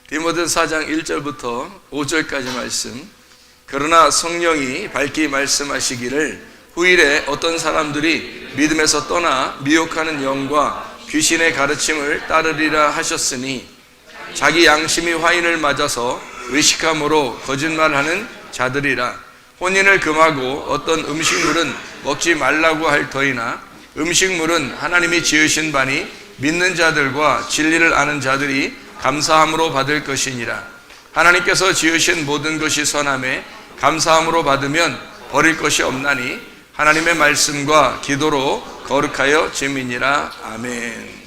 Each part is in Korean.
디모데 4장 1절부터 5절까지 말씀. 그러나 성령이 밝히 말씀하시기를 후일에 어떤 사람들이 믿음에서 떠나 미혹하는 영과 귀신의 가르침을 따르리라 하셨으니 자기 양심이 화인을 맞아서 외식함으로 거짓말하는 자들이라. 혼인을 금하고 어떤 음식물은 먹지 말라고 할 터이나 음식물은 하나님이 지으신 바니 믿는 자들과 진리를 아는 자들이 감사함으로 받을 것이니라. 하나님께서 지으신 모든 것이 선함에 감사함으로 받으면 버릴 것이 없나니 하나님의 말씀과 기도로 거룩하여 짐이니라. 아멘.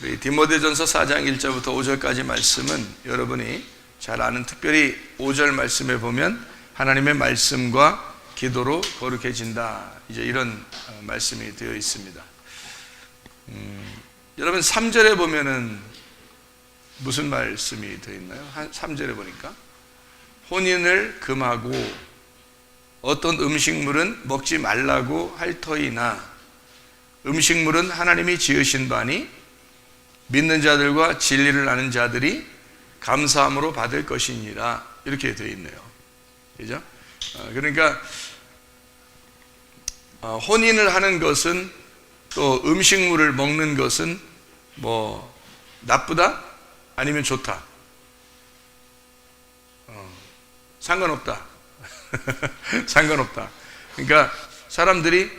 우리 디모데전서 4장 1절부터 5절까지 말씀은 여러분이 잘 아는, 특별히 5절 말씀에 보면 하나님의 말씀과 기도로 거룩해진다, 이제 이런 말씀이 되어 있습니다. 여러분 3절에 보면은 무슨 말씀이 되어 있나요? 3절에 보니까 혼인을 금하고 어떤 음식물은 먹지 말라고 할 터이나 음식물은 하나님이 지으신 바니 믿는 자들과 진리를 아는 자들이 감사함으로 받을 것이니라, 이렇게 되어 있네요. 그죠? 그러니까 혼인을 하는 것은, 또 음식물을 먹는 것은 뭐 나쁘다? 아니면 좋다? 상관없다. 상관없다. 그러니까 사람들이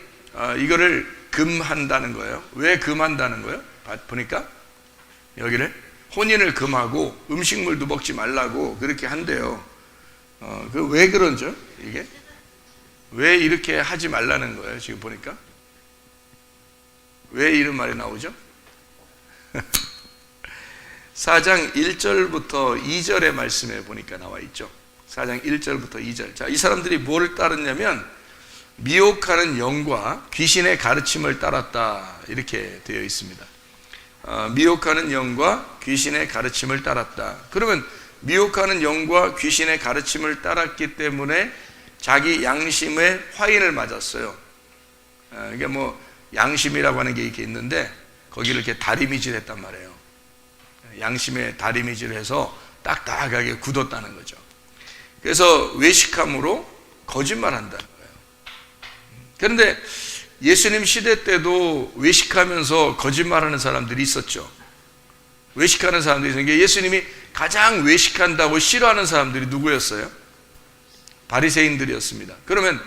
이거를 금한다는 거예요. 왜 금한다는 거예요? 보니까 여기를 혼인을 금하고 음식물도 먹지 말라고 그렇게 한대요. 그 왜 그런죠? 이게 왜 이렇게 하지 말라는 거예요? 지금 보니까 왜 이런 말이 나오죠? 4장 1절부터 2절의 말씀에 보니까 나와 있죠. 4장 1절부터 2절. 자, 이 사람들이 뭐를 따랐냐면 미혹하는 영과 귀신의 가르침을 따랐다, 이렇게 되어 있습니다. 미혹하는 영과 귀신의 가르침을 따랐다. 그러면 미혹하는 영과 귀신의 가르침을 따랐기 때문에 자기 양심의 화인을 맞았어요. 이게 뭐 양심이라고 하는 게 이렇게 있는데 거기를 이렇게 다리미질 했단 말이에요. 양심에 다리미질을 해서 딱딱하게 굳었다는 거죠. 그래서 외식함으로 거짓말한다는 거예요. 그런데 예수님 시대 때도 외식하면서 거짓말하는 사람들이 있었죠. 외식하는 사람들이 있었는데 예수님이 가장 외식한다고 싫어하는 사람들이 누구였어요? 바리새인들이었습니다. 그러면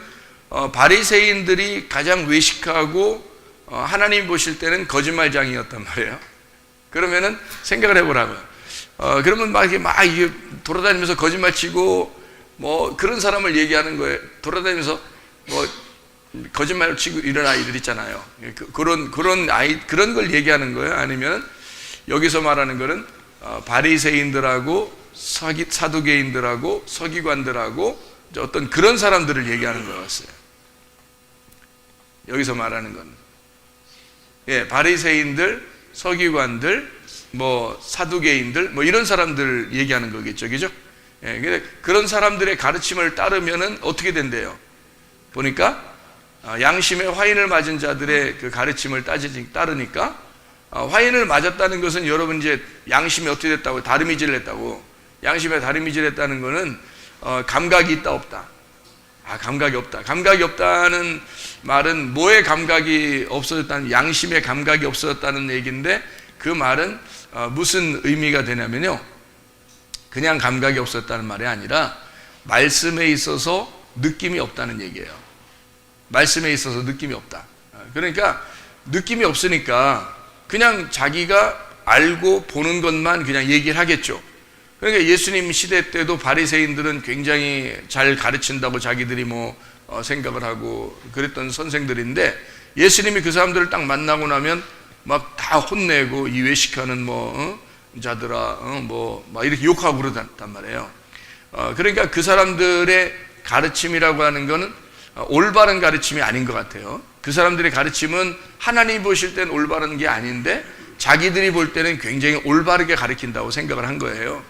바리새인들이 가장 외식하고 하나님 보실 때는 거짓말장이었단 말이에요. 그러면은 생각을 해보라고요. 그러면 막 이게 돌아다니면서 거짓말 치고 뭐 그런 사람을 얘기하는 거예요. 돌아다니면서 뭐 거짓말 치고 이런 아이들 있잖아요. 그런 걸 얘기하는 거예요. 아니면 여기서 말하는 거는 바리새인들하고 사두개인들하고 서기관들하고 어떤 그런 사람들을 얘기하는 거였어요. 여기서 말하는 건, 예, 바리새인들, 서기관들, 뭐 사두개인들, 뭐 이런 사람들 얘기하는 거겠죠, 그죠? 예, 근데 그런 사람들의 가르침을 따르면은 어떻게 된대요? 보니까 양심의 화인을 맞은 자들의 그 가르침을 따르니까 화인을 맞았다는 것은 여러분 이제 양심이 어떻게 됐다고? 다리미질 했다고. 양심에 다리미질 했다는 것은 감각이 있다 없다? 감각이 없다. 감각이 없다는 말은 뭐의 감각이 없어졌다는, 양심의 감각이 없어졌다는 얘기인데, 그 말은 무슨 의미가 되냐면요, 그냥 감각이 없었다는 말이 아니라 말씀에 있어서 느낌이 없다는 얘기예요. 말씀에 있어서 느낌이 없다. 그러니까 느낌이 없으니까 그냥 자기가 알고 보는 것만 그냥 얘기를 하겠죠. 그러니까 예수님 시대 때도 바리새인들은 굉장히 잘 가르친다고 자기들이 생각을 하고 그랬던 선생들인데, 예수님이 그 사람들을 딱 만나고 나면 막 다 혼내고, 이 외식하는 자들아, 막 이렇게 욕하고 그러단 말이에요. 그러니까 그 사람들의 가르침이라고 하는 거는 올바른 가르침이 아닌 것 같아요. 그 사람들의 가르침은 하나님이 보실 때는 올바른 게 아닌데 자기들이 볼 때는 굉장히 올바르게 가르친다고 생각을 한 거예요.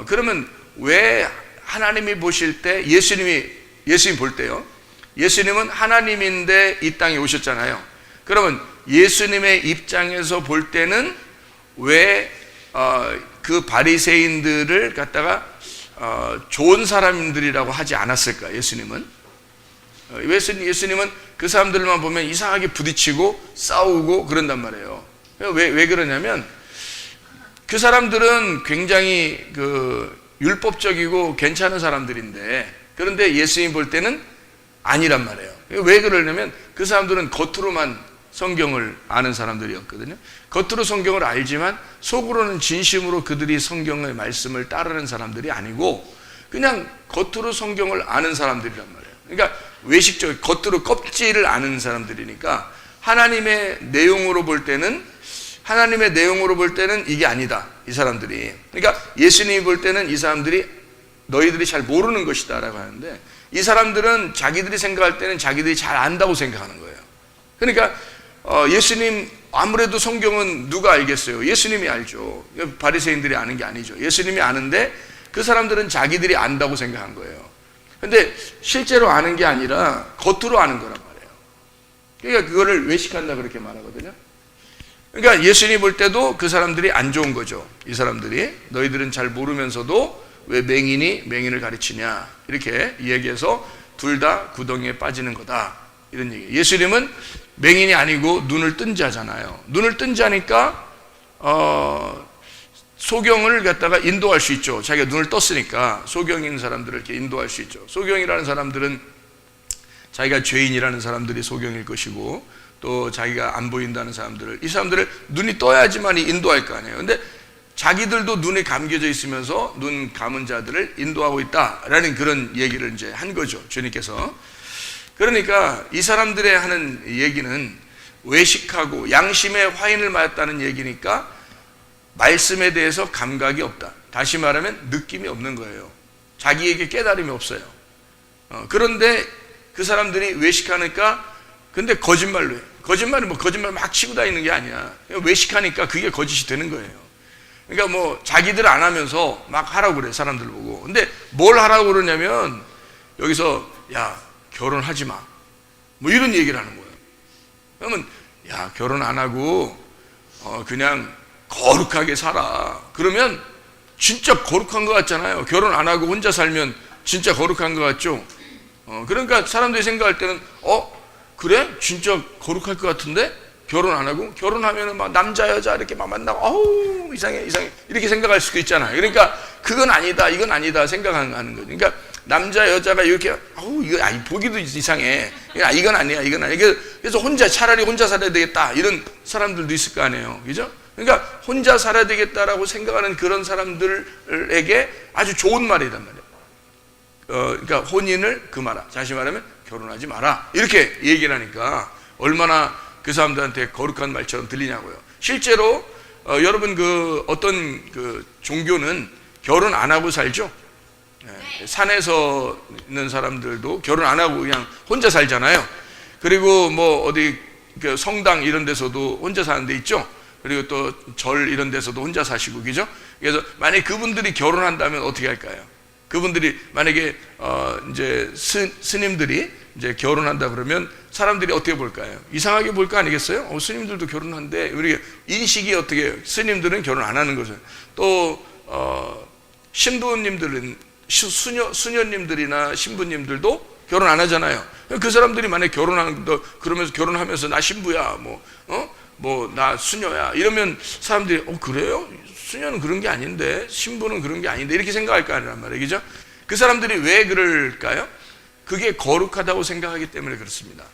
그러면 왜 하나님이 보실 때, 예수님 볼 때요, 예수님은 하나님인데 이 땅에 오셨잖아요. 그러면 예수님의 입장에서 볼 때는 왜 그 바리새인들을 갖다가 좋은 사람들이라고 하지 않았을까? 예수님은 그 사람들만 보면 이상하게 부딪히고 싸우고 그런단 말이에요. 왜 그러냐면 그 사람들은 굉장히 율법적이고 괜찮은 사람들인데, 그런데 예수님 볼 때는 아니란 말이에요. 왜 그러냐면 그 사람들은 겉으로만 성경을 아는 사람들이었거든요. 겉으로 성경을 알지만 속으로는 진심으로 그들이 성경의 말씀을 따르는 사람들이 아니고 그냥 겉으로 성경을 아는 사람들이란 말이에요. 그러니까 외식적, 겉으로 껍질을 아는 사람들이니까 하나님의 내용으로 볼 때는 이게 아니다, 이 사람들이. 그러니까 예수님이 볼 때는 이 사람들이 너희들이 잘 모르는 것이다 라고 하는데, 이 사람들은 자기들이 생각할 때는 자기들이 잘 안다고 생각하는 거예요. 그러니까 예수님, 아무래도 성경은 누가 알겠어요? 예수님이 알죠. 바리새인들이 아는 게 아니죠. 예수님이 아는데 그 사람들은 자기들이 안다고 생각한 거예요. 근데 실제로 아는 게 아니라 겉으로 아는 거란 말이에요. 그러니까 그거를 외식한다 그렇게 말하거든요. 그러니까 예수님이 볼 때도 그 사람들이 안 좋은 거죠. 이 사람들이 너희들은 잘 모르면서도 왜 맹인이 맹인을 가르치냐, 이렇게 얘기해서 둘 다 구덩이에 빠지는 거다, 이런 얘기예요. 예수님은 맹인이 아니고 눈을 뜬 자잖아요. 눈을 뜬 자니까 소경을 갖다가 인도할 수 있죠. 자기가 눈을 떴으니까 소경인 사람들을 이렇게 인도할 수 있죠. 소경이라는 사람들은 자기가 죄인이라는 사람들이 소경일 것이고, 또 자기가 안 보인다는 사람들을, 이 사람들을 눈이 떠야지만 인도할 거 아니에요. 근데 자기들도 눈에 감겨져 있으면서 눈 감은 자들을 인도하고 있다라는 그런 얘기를 이제 한 거죠, 주님께서. 그러니까 이 사람들의 하는 얘기는 외식하고 양심의 화인을 맞았다는 얘기니까 말씀에 대해서 감각이 없다. 다시 말하면 느낌이 없는 거예요. 자기에게 깨달음이 없어요. 그런데 그 사람들이 외식하니까, 근데 거짓말로 해요. 거짓말 막 치고 다니는 게 아니야. 외식하니까 그게 거짓이 되는 거예요. 그러니까 뭐 자기들 안 하면서 막 하라고 그래, 사람들 보고. 근데 뭘 하라고 그러냐면 여기서 야, 결혼하지 마, 뭐 이런 얘기를 하는 거예요. 그러면 야, 결혼 안 하고 그냥 거룩하게 살아. 그러면 진짜 거룩한 것 같잖아요. 결혼 안 하고 혼자 살면 진짜 거룩한 것 같죠. 그러니까 사람들이 생각할 때는 그래? 진짜 거룩할 것 같은데? 결혼 안 하고? 결혼하면은 막 남자 여자 이렇게 막 만나고 어우 이상해 이렇게 생각할 수도 있잖아요. 그러니까 그건 아니다, 이건 아니다 생각하는 거죠. 그러니까 남자 여자가 이렇게 이거 보기도 이상해, 이건 아니야. 그래서 차라리 혼자 살아야 되겠다, 이런 사람들도 있을 거 아니에요. 그죠? 그러니까 혼자 살아야 되겠다라고 생각하는 그런 사람들에게 아주 좋은 말이란 말이에요. 그러니까 혼인을 금하라, 다시 말하면 결혼하지 마라, 이렇게 얘기를 하니까 얼마나 그 사람들한테 거룩한 말처럼 들리냐고요. 실제로 여러분 어떤 종교는 결혼 안 하고 살죠. 산에서 있는 사람들도 결혼 안 하고 그냥 혼자 살잖아요. 그리고 뭐 어디 성당 이런 데서도 혼자 사는 데 있죠. 그리고 또 절 이런 데서도 혼자 사시고, 그죠? 그래서 만약에 그분들이 결혼한다면 어떻게 할까요? 그분들이 만약에 이제 스님들이 이제 결혼한다 그러면 사람들이 어떻게 볼까요? 이상하게 볼 거 아니겠어요? 스님들도 결혼한데, 우리 인식이 어떻게, 스님들은 결혼 안 하는 거죠. 또 신부님들은, 수녀님들이나 신부님들도 결혼 안 하잖아요. 그 사람들이 만약에 그러면서 결혼하면서 나 신부야, 나 수녀야, 이러면 사람들이 그래요? 수녀는 그런 게 아닌데, 신부는 그런 게 아닌데, 이렇게 생각할 거 아니란 말이에요. 그죠? 그 사람들이 왜 그럴까요? 그게 거룩하다고 생각하기 때문에 그렇습니다.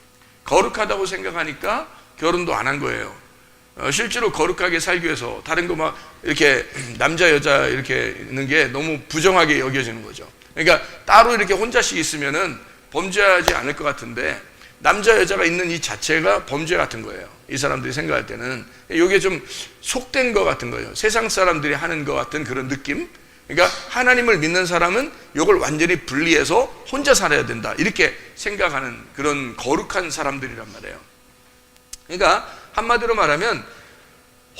거룩하다고 생각하니까 결혼도 안 한 거예요. 실제로 거룩하게 살기 위해서 다른 거 막 이렇게 남자 여자 이렇게 있는 게 너무 부정하게 여겨지는 거죠. 그러니까 따로 이렇게 혼자씩 있으면은 범죄하지 않을 것 같은데, 남자 여자가 있는 이 자체가 범죄 같은 거예요. 이 사람들이 생각할 때는 이게 좀 속된 것 같은 거예요. 세상 사람들이 하는 것 같은 그런 느낌. 그러니까 하나님을 믿는 사람은 이걸 완전히 분리해서 혼자 살아야 된다, 이렇게 생각하는 그런 거룩한 사람들이란 말이에요. 그러니까 한마디로 말하면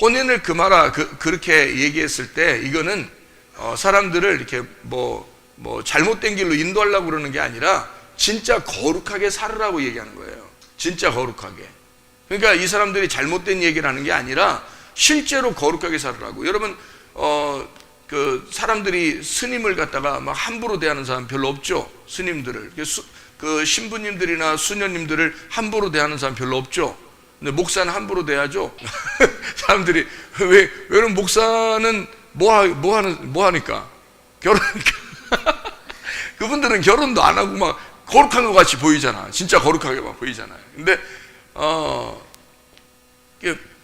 혼인을 금하라, 그렇게 얘기했을 때 이거는 사람들을 이렇게 뭐 잘못된 길로 인도하려고 그러는 게 아니라 진짜 거룩하게 살으라고 얘기하는 거예요. 진짜 거룩하게. 그러니까 이 사람들이 잘못된 얘기를 하는 게 아니라 실제로 거룩하게 살으라고. 여러분 그 사람들이 스님을 갖다가 막 함부로 대하는 사람 별로 없죠. 스님들을 그 신부님들이나 수녀님들을 함부로 대하는 사람 별로 없죠. 근데 목사는 함부로 대하죠. 사람들이 왜냐면 목사는 뭐 하니까 결혼하니까. 그분들은 결혼도 안 하고 막 거룩한 것 같이 보이잖아. 진짜 거룩하게만 보이잖아요. 근데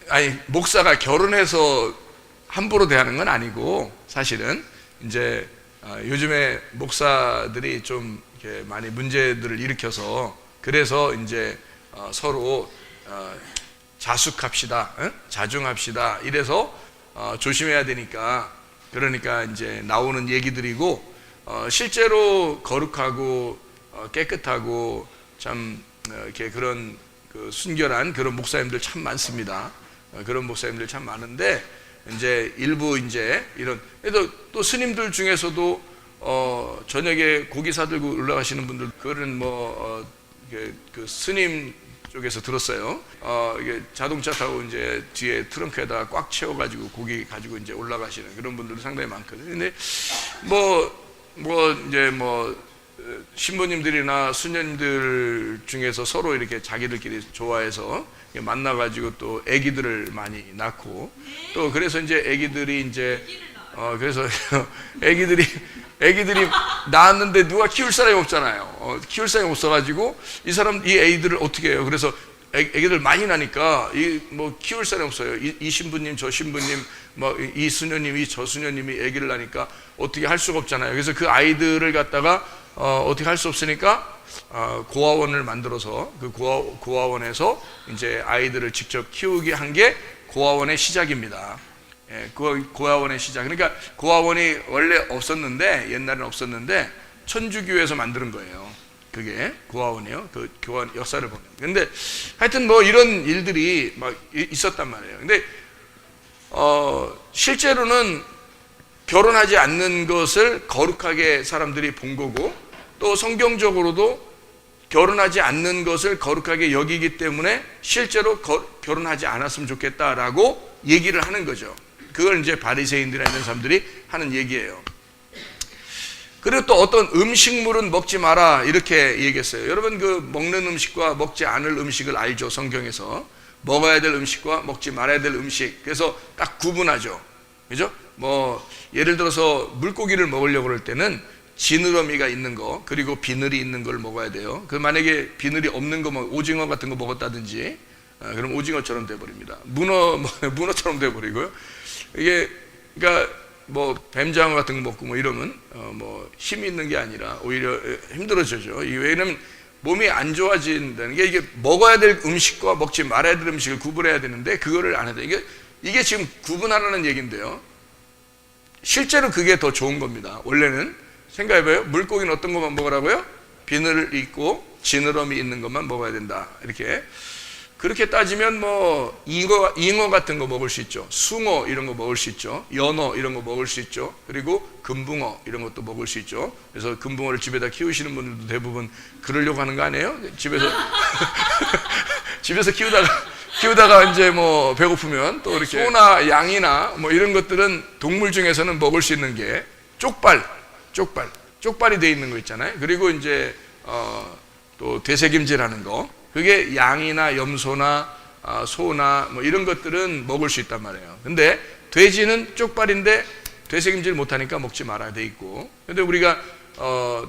아니 목사가 결혼해서 함부로 대하는 건 아니고, 사실은 이제 요즘에 목사들이 좀 이렇게 많이 문제들을 일으켜서, 그래서 이제 서로 자숙합시다, 자중합시다 이래서 조심해야 되니까, 그러니까 이제 나오는 얘기들이고, 실제로 거룩하고 깨끗하고 참 이렇게 그런 그 순결한 그런 목사님들 참 많습니다. 그런 목사님들 참 많은데, 이제 일부 이제 이런, 그래도 또 스님들 중에서도 저녁에 고기 사들고 올라가시는 분들, 그런 그 스님 쪽에서 들었어요. 이게 자동차 타고 이제 뒤에 트렁크에다가 꽉 채워가지고 고기 가지고 이제 올라가시는 그런 분들도 상당히 많거든요. 근데 이제 신부님들이나 수녀님들 중에서 서로 이렇게 자기들끼리 좋아해서 만나가지고 또 아기들을 많이 낳고, 또 그래서 이제 아기들이 이제 그래서 아기들이 낳았는데 누가 키울 사람이 없잖아요. 키울 사람이 없어가지고 이 아이들을 어떻게 해요? 그래서 아기들 많이 나니까 키울 사람이 없어요. 이 신부님 저 신부님 이 수녀님이 저 수녀님이 아기를 낳으니까 어떻게 할 수가 없잖아요. 그래서 그 아이들을 갖다가 어떻게 할 수 없으니까 고아원을 만들어서 그 고아원에서 이제 아이들을 직접 키우게 한 게 고아원의 시작입니다. 예, 고아원의 시작. 그러니까 고아원이 원래 없었는데, 옛날에는 없었는데 천주교에서 만드는 거예요. 그게 고아원이에요. 그 교원 역사를 보면. 근데 하여튼 이런 일들이 막 있었단 말이에요. 근데 실제로는 결혼하지 않는 것을 거룩하게 사람들이 본 거고, 또 성경적으로도 결혼하지 않는 것을 거룩하게 여기기 때문에 실제로 결혼하지 않았으면 좋겠다라고 얘기를 하는 거죠. 그걸 이제 바리새인들이나 이런 사람들이 하는 얘기예요. 그리고 또 어떤 음식물은 먹지 마라 이렇게 얘기했어요. 여러분 그 먹는 음식과 먹지 않을 음식을 알죠. 성경에서 먹어야 될 음식과 먹지 말아야 될 음식, 그래서 딱 구분하죠. 그죠? 예를 들어서 물고기를 먹으려고 그럴 때는 지느러미가 있는 거, 그리고 비늘이 있는 걸 먹어야 돼요. 만약에 비늘이 없는 거, 오징어 같은 거 먹었다든지, 그럼 오징어처럼 돼버립니다. 문어처럼 돼버리고요. 이게 그러니까 뱀장어 같은 거 먹고 이러면 힘이 있는 게 아니라 오히려 힘들어지죠. 왜냐면 몸이 안 좋아진다는 게, 이게 먹어야 될 음식과 먹지 말아야 될 음식을 구분해야 되는데 그거를 안 해야 돼. 이게 지금 구분하라는 얘기인데요. 실제로 그게 더 좋은 겁니다. 원래는 생각해봐요. 물고기는 어떤 것만 먹으라고요? 비늘 있고 지느러미 있는 것만 먹어야 된다. 그렇게 따지면 잉어 같은 거 먹을 수 있죠. 숭어 이런 거 먹을 수 있죠. 연어 이런 거 먹을 수 있죠. 그리고 금붕어 이런 것도 먹을 수 있죠. 그래서 금붕어를 집에다 키우시는 분들도 대부분 그러려고 하는 거 아니에요? 집에서 키우다가 이제 배고프면 또 이렇게 소나 양이나 이런 것들은 동물 중에서는 먹을 수 있는 게 쪽발이 돼 있는 거 있잖아요. 그리고 이제 또 되새김질하는 거, 그게 양이나 염소나 소나 이런 것들은 먹을 수 있단 말이에요. 근데 돼지는 쪽발인데 되새김질 못하니까 먹지 말아야 돼 있고, 근데 우리가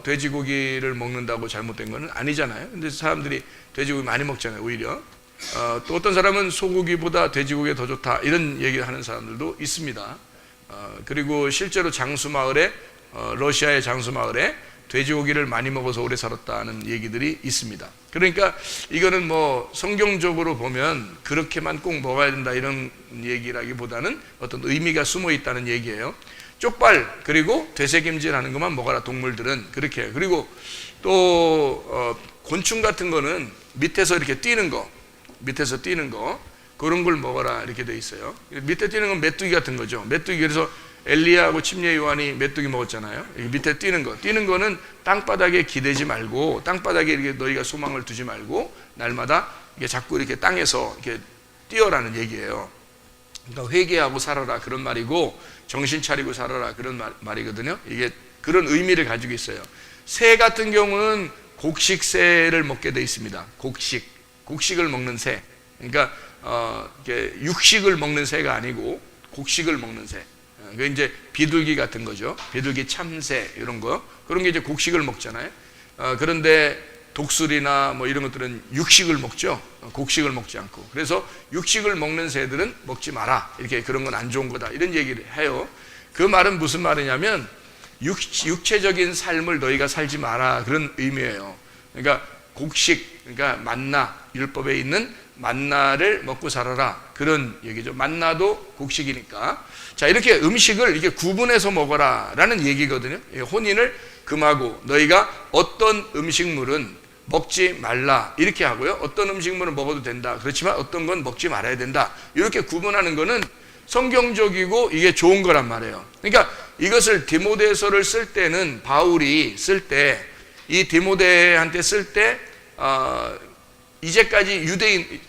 돼지고기를 먹는다고 잘못된 건 아니잖아요. 근데 사람들이 돼지고기 많이 먹잖아요. 오히려 또 어떤 사람은 소고기보다 돼지고기가 더 좋다 이런 얘기를 하는 사람들도 있습니다. 그리고 실제로 장수마을에 러시아의 장수마을에 돼지고기를 많이 먹어서 오래 살았다는 얘기들이 있습니다. 그러니까 이거는 성경적으로 보면 그렇게만 꼭 먹어야 된다 이런 얘기라기보다는 어떤 의미가 숨어 있다는 얘기예요. 쪽발 그리고 되새김질하는 것만 먹어라, 동물들은 그렇게. 그리고 또 곤충 같은 거는 밑에서 이렇게 뛰는 거 그런 걸 먹어라 이렇게 돼 있어요. 밑에 뛰는 건 메뚜기 같은 거죠. 메뚜기. 그래서 엘리야하고 침례 요한이 메뚜기 먹었잖아요. 밑에 뛰는 거는 땅바닥에 기대지 말고, 땅바닥에 이렇게 너희가 소망을 두지 말고 날마다 이게 자꾸 이렇게 땅에서 이렇게 뛰어라는 얘기예요. 그러니까 회개하고 살아라 그런 말이고, 정신 차리고 살아라 그런 말이거든요. 이게 그런 의미를 가지고 있어요. 새 같은 경우는 곡식새를 먹게 돼 있습니다. 곡식을 먹는 새. 그러니까 이렇게 육식을 먹는 새가 아니고 곡식을 먹는 새. 그 이제 비둘기 같은 거죠. 비둘기 참새 이런 거, 그런 게 이제 곡식을 먹잖아요. 그런데 독수리나 뭐 이런 것들은 육식을 먹죠. 곡식을 먹지 않고. 그래서 육식을 먹는 새들은 먹지 마라. 이렇게 그런 건 안 좋은 거다. 이런 얘기를 해요. 그 말은 무슨 말이냐면 육체적인 삶을 너희가 살지 마라 그런 의미예요. 그러니까 곡식, 그러니까 만나, 율법에 있는 만나를 먹고 살아라 그런 얘기죠. 만나도 곡식이니까. 자, 이렇게 음식을 이렇게 구분해서 먹어라 라는 얘기거든요. 혼인을 금하고 너희가 어떤 음식물은 먹지 말라 이렇게 하고요, 어떤 음식물은 먹어도 된다, 그렇지만 어떤 건 먹지 말아야 된다, 이렇게 구분하는 거는 성경적이고 이게 좋은 거란 말이에요. 그러니까 이것을 디모데서를 쓸 때는, 바울이 쓸 때, 이 디모데한테 쓸 때 이제까지 유대인,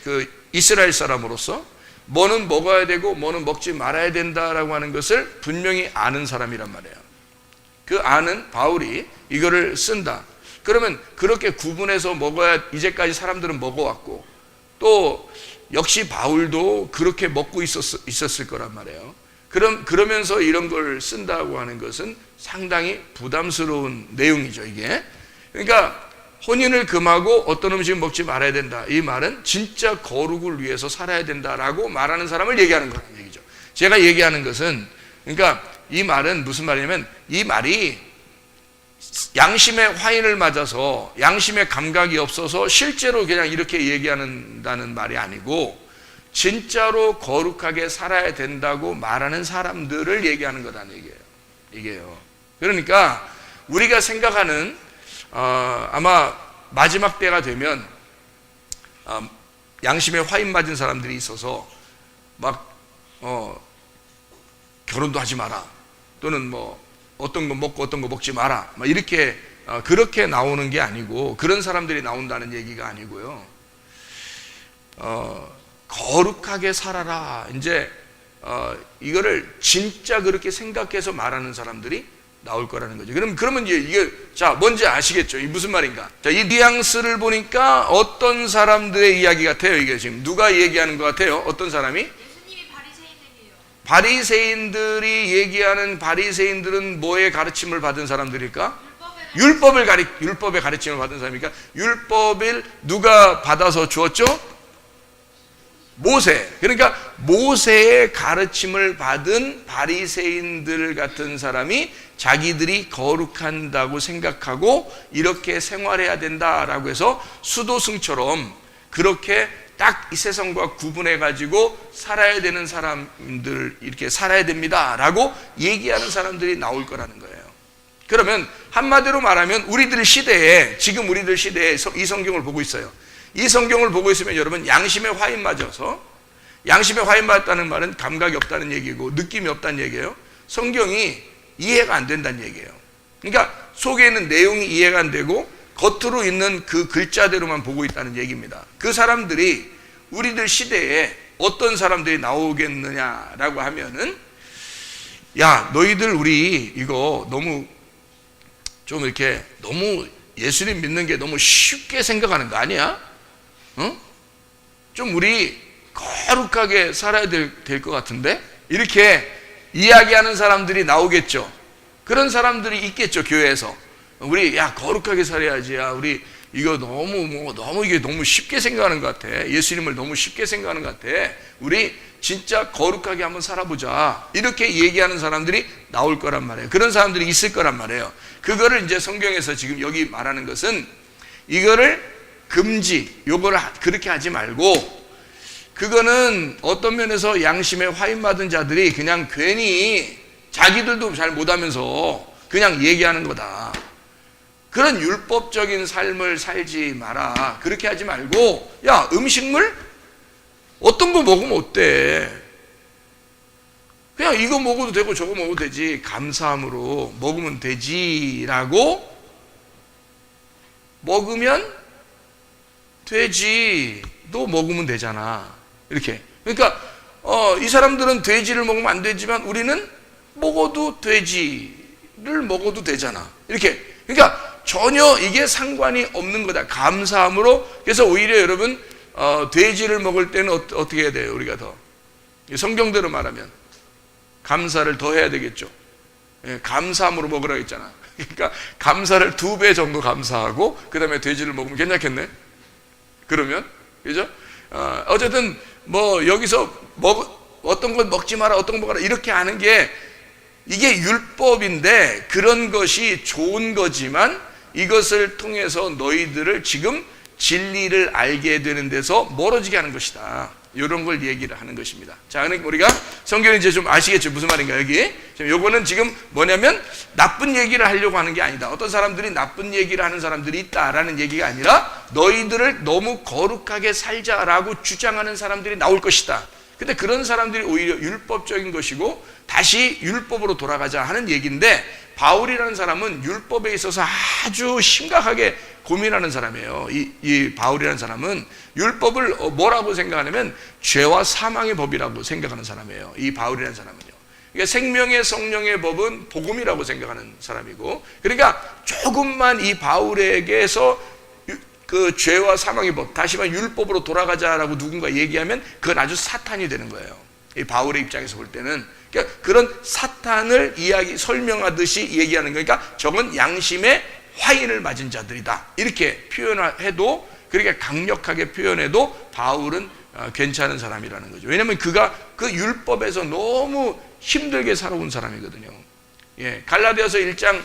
이스라엘 사람으로서 뭐는 먹어야 되고 뭐는 먹지 말아야 된다라고 하는 것을 분명히 아는 사람이란 말이에요. 그 아는 바울이 이거를 쓴다. 그러면 그렇게 구분해서 먹어야 이제까지 사람들은 먹어왔고, 또 역시 바울도 그렇게 먹고 있었을 거란 말이에요. 그러면서 이런 걸 쓴다고 하는 것은 상당히 부담스러운 내용이죠, 이게. 그러니까 혼인을 금하고 어떤 음식 먹지 말아야 된다. 이 말은 진짜 거룩을 위해서 살아야 된다라고 말하는 사람을 얘기하는 거라는 얘기죠. 제가 얘기하는 것은, 그러니까 이 말은 무슨 말이냐면, 이 말이 양심의 화인을 맞아서 양심의 감각이 없어서 실제로 그냥 이렇게 얘기한다는 말이 아니고, 진짜로 거룩하게 살아야 된다고 말하는 사람들을 얘기하는 거라는 얘기예요. 이게요. 그러니까 우리가 생각하는 아마 마지막 때가 되면 양심에 화인 맞은 사람들이 있어서 막 결혼도 하지 마라, 또는 뭐 어떤 거 먹고 어떤 거 먹지 마라, 막 이렇게 그렇게 나오는 게 아니고, 그런 사람들이 나온다는 얘기가 아니고요. 거룩하게 살아라. 이제 이거를 진짜 그렇게 생각해서 말하는 사람들이 나올 거라는 거죠. 그러면 이게 자, 뭔지 아시겠죠? 이 무슨 말인가? 자, 이 뉘앙스를 보니까 어떤 사람들의 이야기 같아요. 이게 지금 누가 얘기하는 것 같아요? 어떤 사람이? 예수님이 바리새인들이에요. 바리새인들이 얘기하는, 바리새인들은 뭐의 가르침을 받은 사람들일까? 율법의 가르침을 받은 사람이니까, 율법을 누가 받아서 주었죠? 모세. 그러니까 모세의 가르침을 받은 바리새인들 같은 사람이 자기들이 거룩한다고 생각하고 이렇게 생활해야 된다라고 해서 수도승처럼 그렇게 딱 이 세상과 구분해 가지고 살아야 되는 사람들, 이렇게 살아야 됩니다라고 얘기하는 사람들이 나올 거라는 거예요. 그러면 한마디로 말하면 지금 우리들 시대에 이 성경을 보고 있어요. 이 성경을 보고 있으면 여러분, 양심에 화인 맞아서, 양심에 화인 맞았다는 말은 감각이 없다는 얘기고 느낌이 없다는 얘기예요. 성경이 이해가 안 된다는 얘기예요. 그러니까 속에 있는 내용이 이해가 안 되고 겉으로 있는 그 글자대로만 보고 있다는 얘기입니다. 그 사람들이 우리들 시대에 어떤 사람들이 나오겠느냐라고 하면은, 야, 너희들 우리 이거 너무 좀 이렇게 너무 예수님 믿는 게 너무 쉽게 생각하는 거 아니야? 좀 우리 거룩하게 살아야 될 것 같은데? 이렇게 이야기하는 사람들이 나오겠죠. 그런 사람들이 있겠죠, 교회에서. 우리 거룩하게 살아야지. 우리 이거 너무 이게 너무 쉽게 생각하는 것 같아. 예수님을 너무 쉽게 생각하는 것 같아. 우리 진짜 거룩하게 한번 살아보자. 이렇게 얘기하는 사람들이 나올 거란 말이에요. 그런 사람들이 있을 거란 말이에요. 그거를 이제 성경에서 지금 여기 말하는 것은, 이거를 금지, 요거를 그렇게 하지 말고, 그거는 어떤 면에서 양심에 화인 받은 자들이 그냥 괜히 자기들도 잘 못하면서 그냥 얘기하는 거다. 그런 율법적인 삶을 살지 마라. 그렇게 하지 말고, 야, 음식물? 어떤 거 먹으면 어때? 그냥 이거 먹어도 되고 저거 먹어도 되지. 감사함으로 먹으면 되지라고 먹으면 되지. 너 먹으면 되잖아. 이렇게. 그러니까 이 사람들은 돼지를 먹으면 안 되지만 우리는 먹어도 돼지를 먹어도 되잖아. 이렇게. 그러니까 전혀 이게 상관이 없는 거다. 감사함으로. 그래서 오히려 여러분 돼지를 먹을 때는 어떻게 해야 돼요? 우리가 더 성경대로 말하면 감사를 더 해야 되겠죠. 예, 감사함으로 먹으라고 했잖아. 그러니까 감사를 2배 정도 감사하고 그 다음에 돼지를 먹으면 괜찮겠네. 그러면 그죠? 어쨌든 뭐 여기서 어떤 건 먹지 마라, 어떤 건 먹어라 이렇게 하는 게 이게 율법인데 그런 것이 좋은 거지만 이것을 통해서 너희들을 지금 진리를 알게 되는 데서 멀어지게 하는 것이다. 이런 걸 얘기를 하는 것입니다. 자, 그러니까 우리가 성경을 이제 좀 아시겠죠? 무슨 말인가 여기? 지금 요거는 지금 뭐냐면 나쁜 얘기를 하려고 하는 게 아니다. 어떤 사람들이 나쁜 얘기를 하는 사람들이 있다라는 얘기가 아니라 너희들을 너무 거룩하게 살자라고 주장하는 사람들이 나올 것이다. 근데 그런 사람들이 오히려 율법적인 것이고 다시 율법으로 돌아가자 하는 얘기인데 바울이라는 사람은 율법에 있어서 아주 심각하게 고민하는 사람이에요. 이 바울이라는 사람은 율법을 뭐라고 생각하냐면 죄와 사망의 법이라고 생각하는 사람이에요. 이 바울이라는 사람은요. 그러니까 생명의 성령의 법은 복음이라고 생각하는 사람이고, 그러니까 조금만 이 바울에게서 그 죄와 사망의 법, 다시 말해 율법으로 돌아가자라고 누군가 얘기하면 그건 아주 사탄이 되는 거예요. 이 바울의 입장에서 볼 때는. 그러니까 그런 사탄을 설명하듯이 얘기하는 거니까 저건 양심의 화인을 맞은 자들이다. 이렇게 표현해도, 그러니까 강력하게 표현해도 바울은 괜찮은 사람이라는 거죠. 왜냐하면 그가 그 율법에서 너무 힘들게 살아온 사람이거든요. 예, 갈라디아서 1장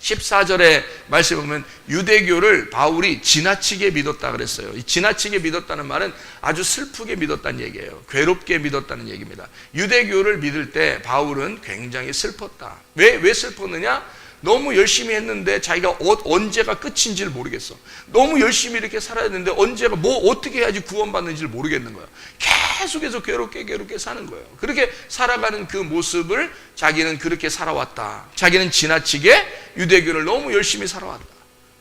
14절에 말씀에 보면 유대교를 바울이 지나치게 믿었다 그랬어요. 이 지나치게 믿었다는 말은 아주 슬프게 믿었다는 얘기예요. 괴롭게 믿었다는 얘기입니다. 유대교를 믿을 때 바울은 굉장히 슬펐다. 왜 슬펐느냐? 너무 열심히 했는데 자기가 언제가 끝인지를 모르겠어. 너무 열심히 이렇게 살아야 되는데 언제가 어떻게 해야지 구원받는지를 모르겠는 거야. 계속해서 괴롭게 사는 거예요. 그렇게 살아가는 그 모습을 자기는 그렇게 살아왔다. 자기는 지나치게 유대교를 너무 열심히 살아왔다.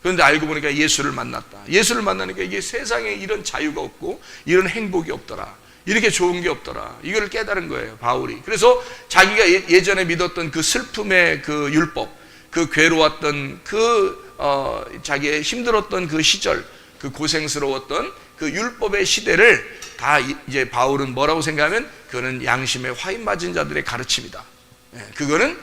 그런데 알고 보니까 예수를 만났다. 예수를 만나니까 이게 세상에 이런 자유가 없고 이런 행복이 없더라. 이렇게 좋은 게 없더라. 이걸 깨달은 거예요, 바울이. 그래서 자기가 예전에 믿었던 그 슬픔의 그 율법, 그 괴로웠던 자기의 힘들었던 그 시절, 그 고생스러웠던 그 율법의 시대를 다 이제 바울은 뭐라고 생각하면 그거는 양심의 화인 맞은 자들의 가르침이다. 그거는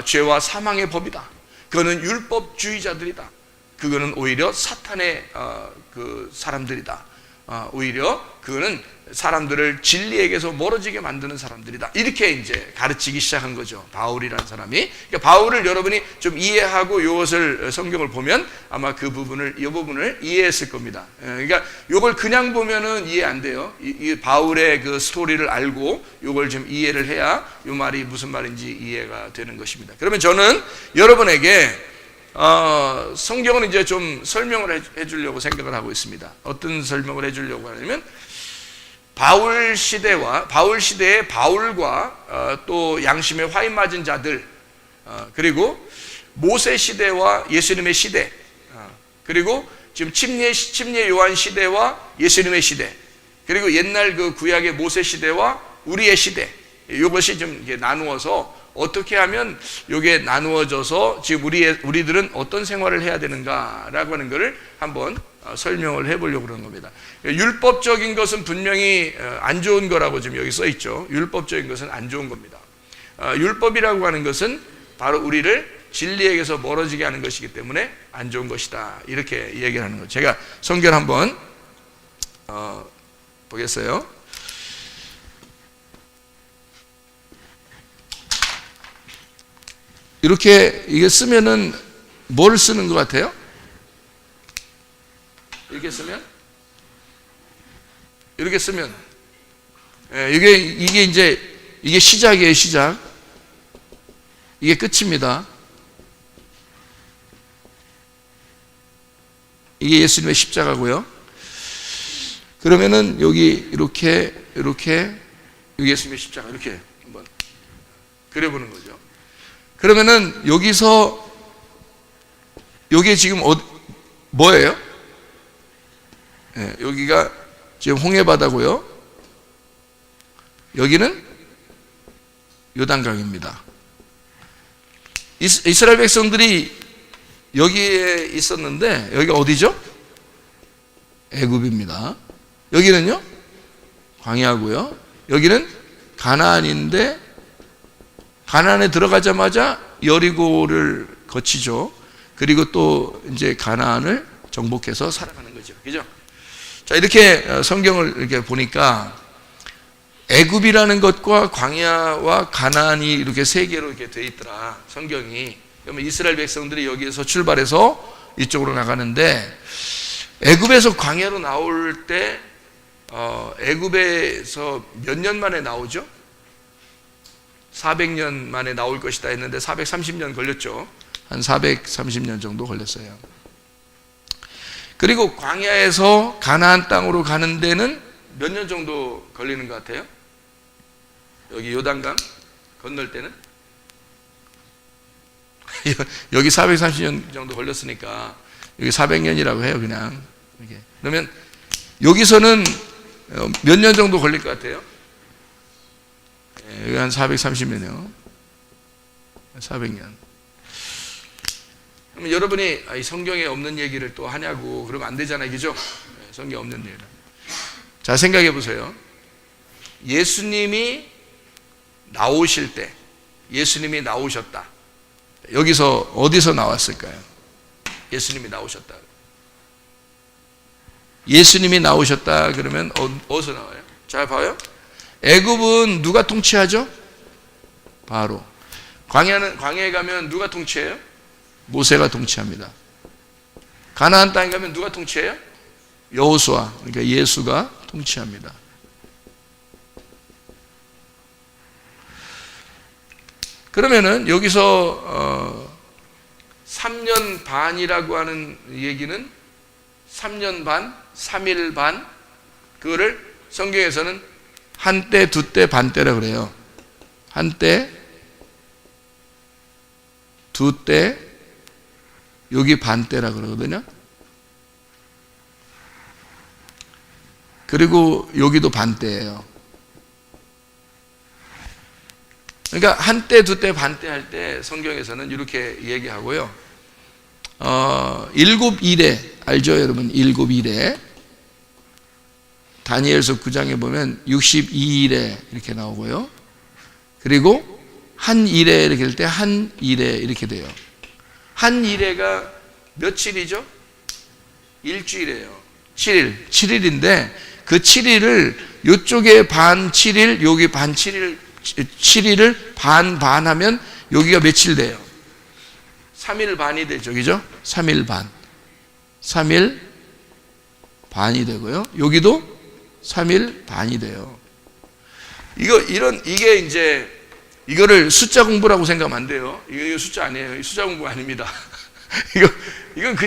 죄와 사망의 법이다. 그거는 율법주의자들이다. 그거는 오히려 사탄의 그 사람들이다. 오히려 그거는 사람들을 진리에게서 멀어지게 만드는 사람들이다. 이렇게 이제 가르치기 시작한 거죠, 바울이라는 사람이. 그러니까 바울을 여러분이 좀 이해하고 이것을 성경을 보면 아마 이 부분을 이해했을 겁니다. 그러니까 이걸 그냥 보면은 이해 안 돼요. 이 바울의 그 스토리를 알고 이걸 좀 이해를 해야 이 말이 무슨 말인지 이해가 되는 것입니다. 그러면 저는 여러분에게 성경은 이제 좀 설명을 해주려고 생각을 하고 있습니다. 어떤 설명을 해주려고 하냐면 바울 시대의 바울과 또 양심의 화인 맞은 자들, 그리고 모세 시대와 예수님의 시대, 그리고 지금 침례 요한 시대와 예수님의 시대, 그리고 옛날 그 구약의 모세 시대와 우리의 시대, 이것이 좀 이렇게 나누어서 어떻게 하면 이게 나누어져서 지금 우리들은 어떤 생활을 해야 되는가라고 하는 것을 한번 설명을 해보려고 그러는 겁니다. 율법적인 것은 분명히 안 좋은 거라고 지금 여기 써 있죠. 율법적인 것은 안 좋은 겁니다. 율법이라고 하는 것은 바로 우리를 진리에게서 멀어지게 하는 것이기 때문에 안 좋은 것이다. 이렇게 얘기를 하는 거죠. 제가 성경 한번 보겠어요. 이렇게 이게 쓰면은 뭘 쓰는 것 같아요? 이렇게 쓰면 이게 이제 이게 시작이에요. 시작. 이게 끝입니다. 이게 예수님의 십자가고요. 그러면은 여기 이렇게 여기 예수님의 십자가 이렇게 한번 그려보는 거죠. 그러면은 여기서 여기 지금 뭐예요? 여기가 지금 홍해 바다고요. 여기는 요단강입니다. 이스라엘 백성들이 여기에 있었는데 여기가 어디죠? 애굽입니다. 여기는요? 광야고요. 여기는 가나안인데 가나안에 들어가자마자 여리고를 거치죠. 그리고 또 이제 가나안을 정복해서 살아가는 거죠. 그죠? 자, 이렇게 성경을 이렇게 보니까 애굽이라는 것과 광야와 가나안이 이렇게 세 개로 이렇게 돼 있더라. 성경이. 그러면 이스라엘 백성들이 여기에서 출발해서 이쪽으로 나가는데 애굽에서 광야로 나올 때 애굽에서 몇 년 만에 나오죠? 400년 만에 나올 것이다 했는데 430년 걸렸죠. 한 430년 정도 걸렸어요. 그리고 광야에서 가나안 땅으로 가는 데는 몇 년 정도 걸리는 것 같아요? 여기 요단강 건널 때는? 여기 430년 정도 걸렸으니까 여기 400년이라고 해요, 그냥. 이렇게. 그러면 여기서는 몇 년 정도 걸릴 것 같아요? 여기 한 430년이요. 400년. 그러면 여러분이 이 성경에 없는 얘기를 또 하냐고 그러면 안 되잖아요, 그죠? 성경에 없는 얘기를. 자, 생각해 보세요. 예수님이 나오실 때, 예수님이 나오셨다. 여기서 어디서 나왔을까요? 예수님이 나오셨다. 예수님이 나오셨다 그러면 어디서 나와요? 잘 봐요. 애굽은 누가 통치하죠? 바로. 광야에 가면 누가 통치해요? 모세가 통치합니다. 가나안 땅에 가면 누가 통치해요? 여호수아, 그러니까 예수가 통치합니다. 그러면은 여기서 3년 반이라고 하는 얘기는 3년 반, 3일 반, 그거를 성경에서는 한때, 두때, 반때라 그래요. 한때, 두때, 여기 반때라 그러거든요. 그리고 여기도 반때예요. 그러니까 한때, 두때, 반때 할 때 성경에서는 이렇게 얘기하고요. 7일에 알죠, 여러분? 7일에 다니엘서 9장에 보면 62일에 이렇게 나오고요. 그리고 한 일에 이렇게 될 때 한 일에 이렇게 돼요. 한 일에가 며칠이죠? 일주일이에요. 7일, 7일인데 그 7일을 이쪽에 반 7일, 여기 반 7일, 7일을 반 하면 여기가 며칠 돼요? 3일 반이 되죠. 그죠? 3일 반. 3일 반이 되고요. 여기도 3일 반이 돼요. 이게 이제, 이거를 숫자 공부라고 생각하면 안 돼요. 이거 숫자 아니에요. 숫자 공부 아닙니다. 이건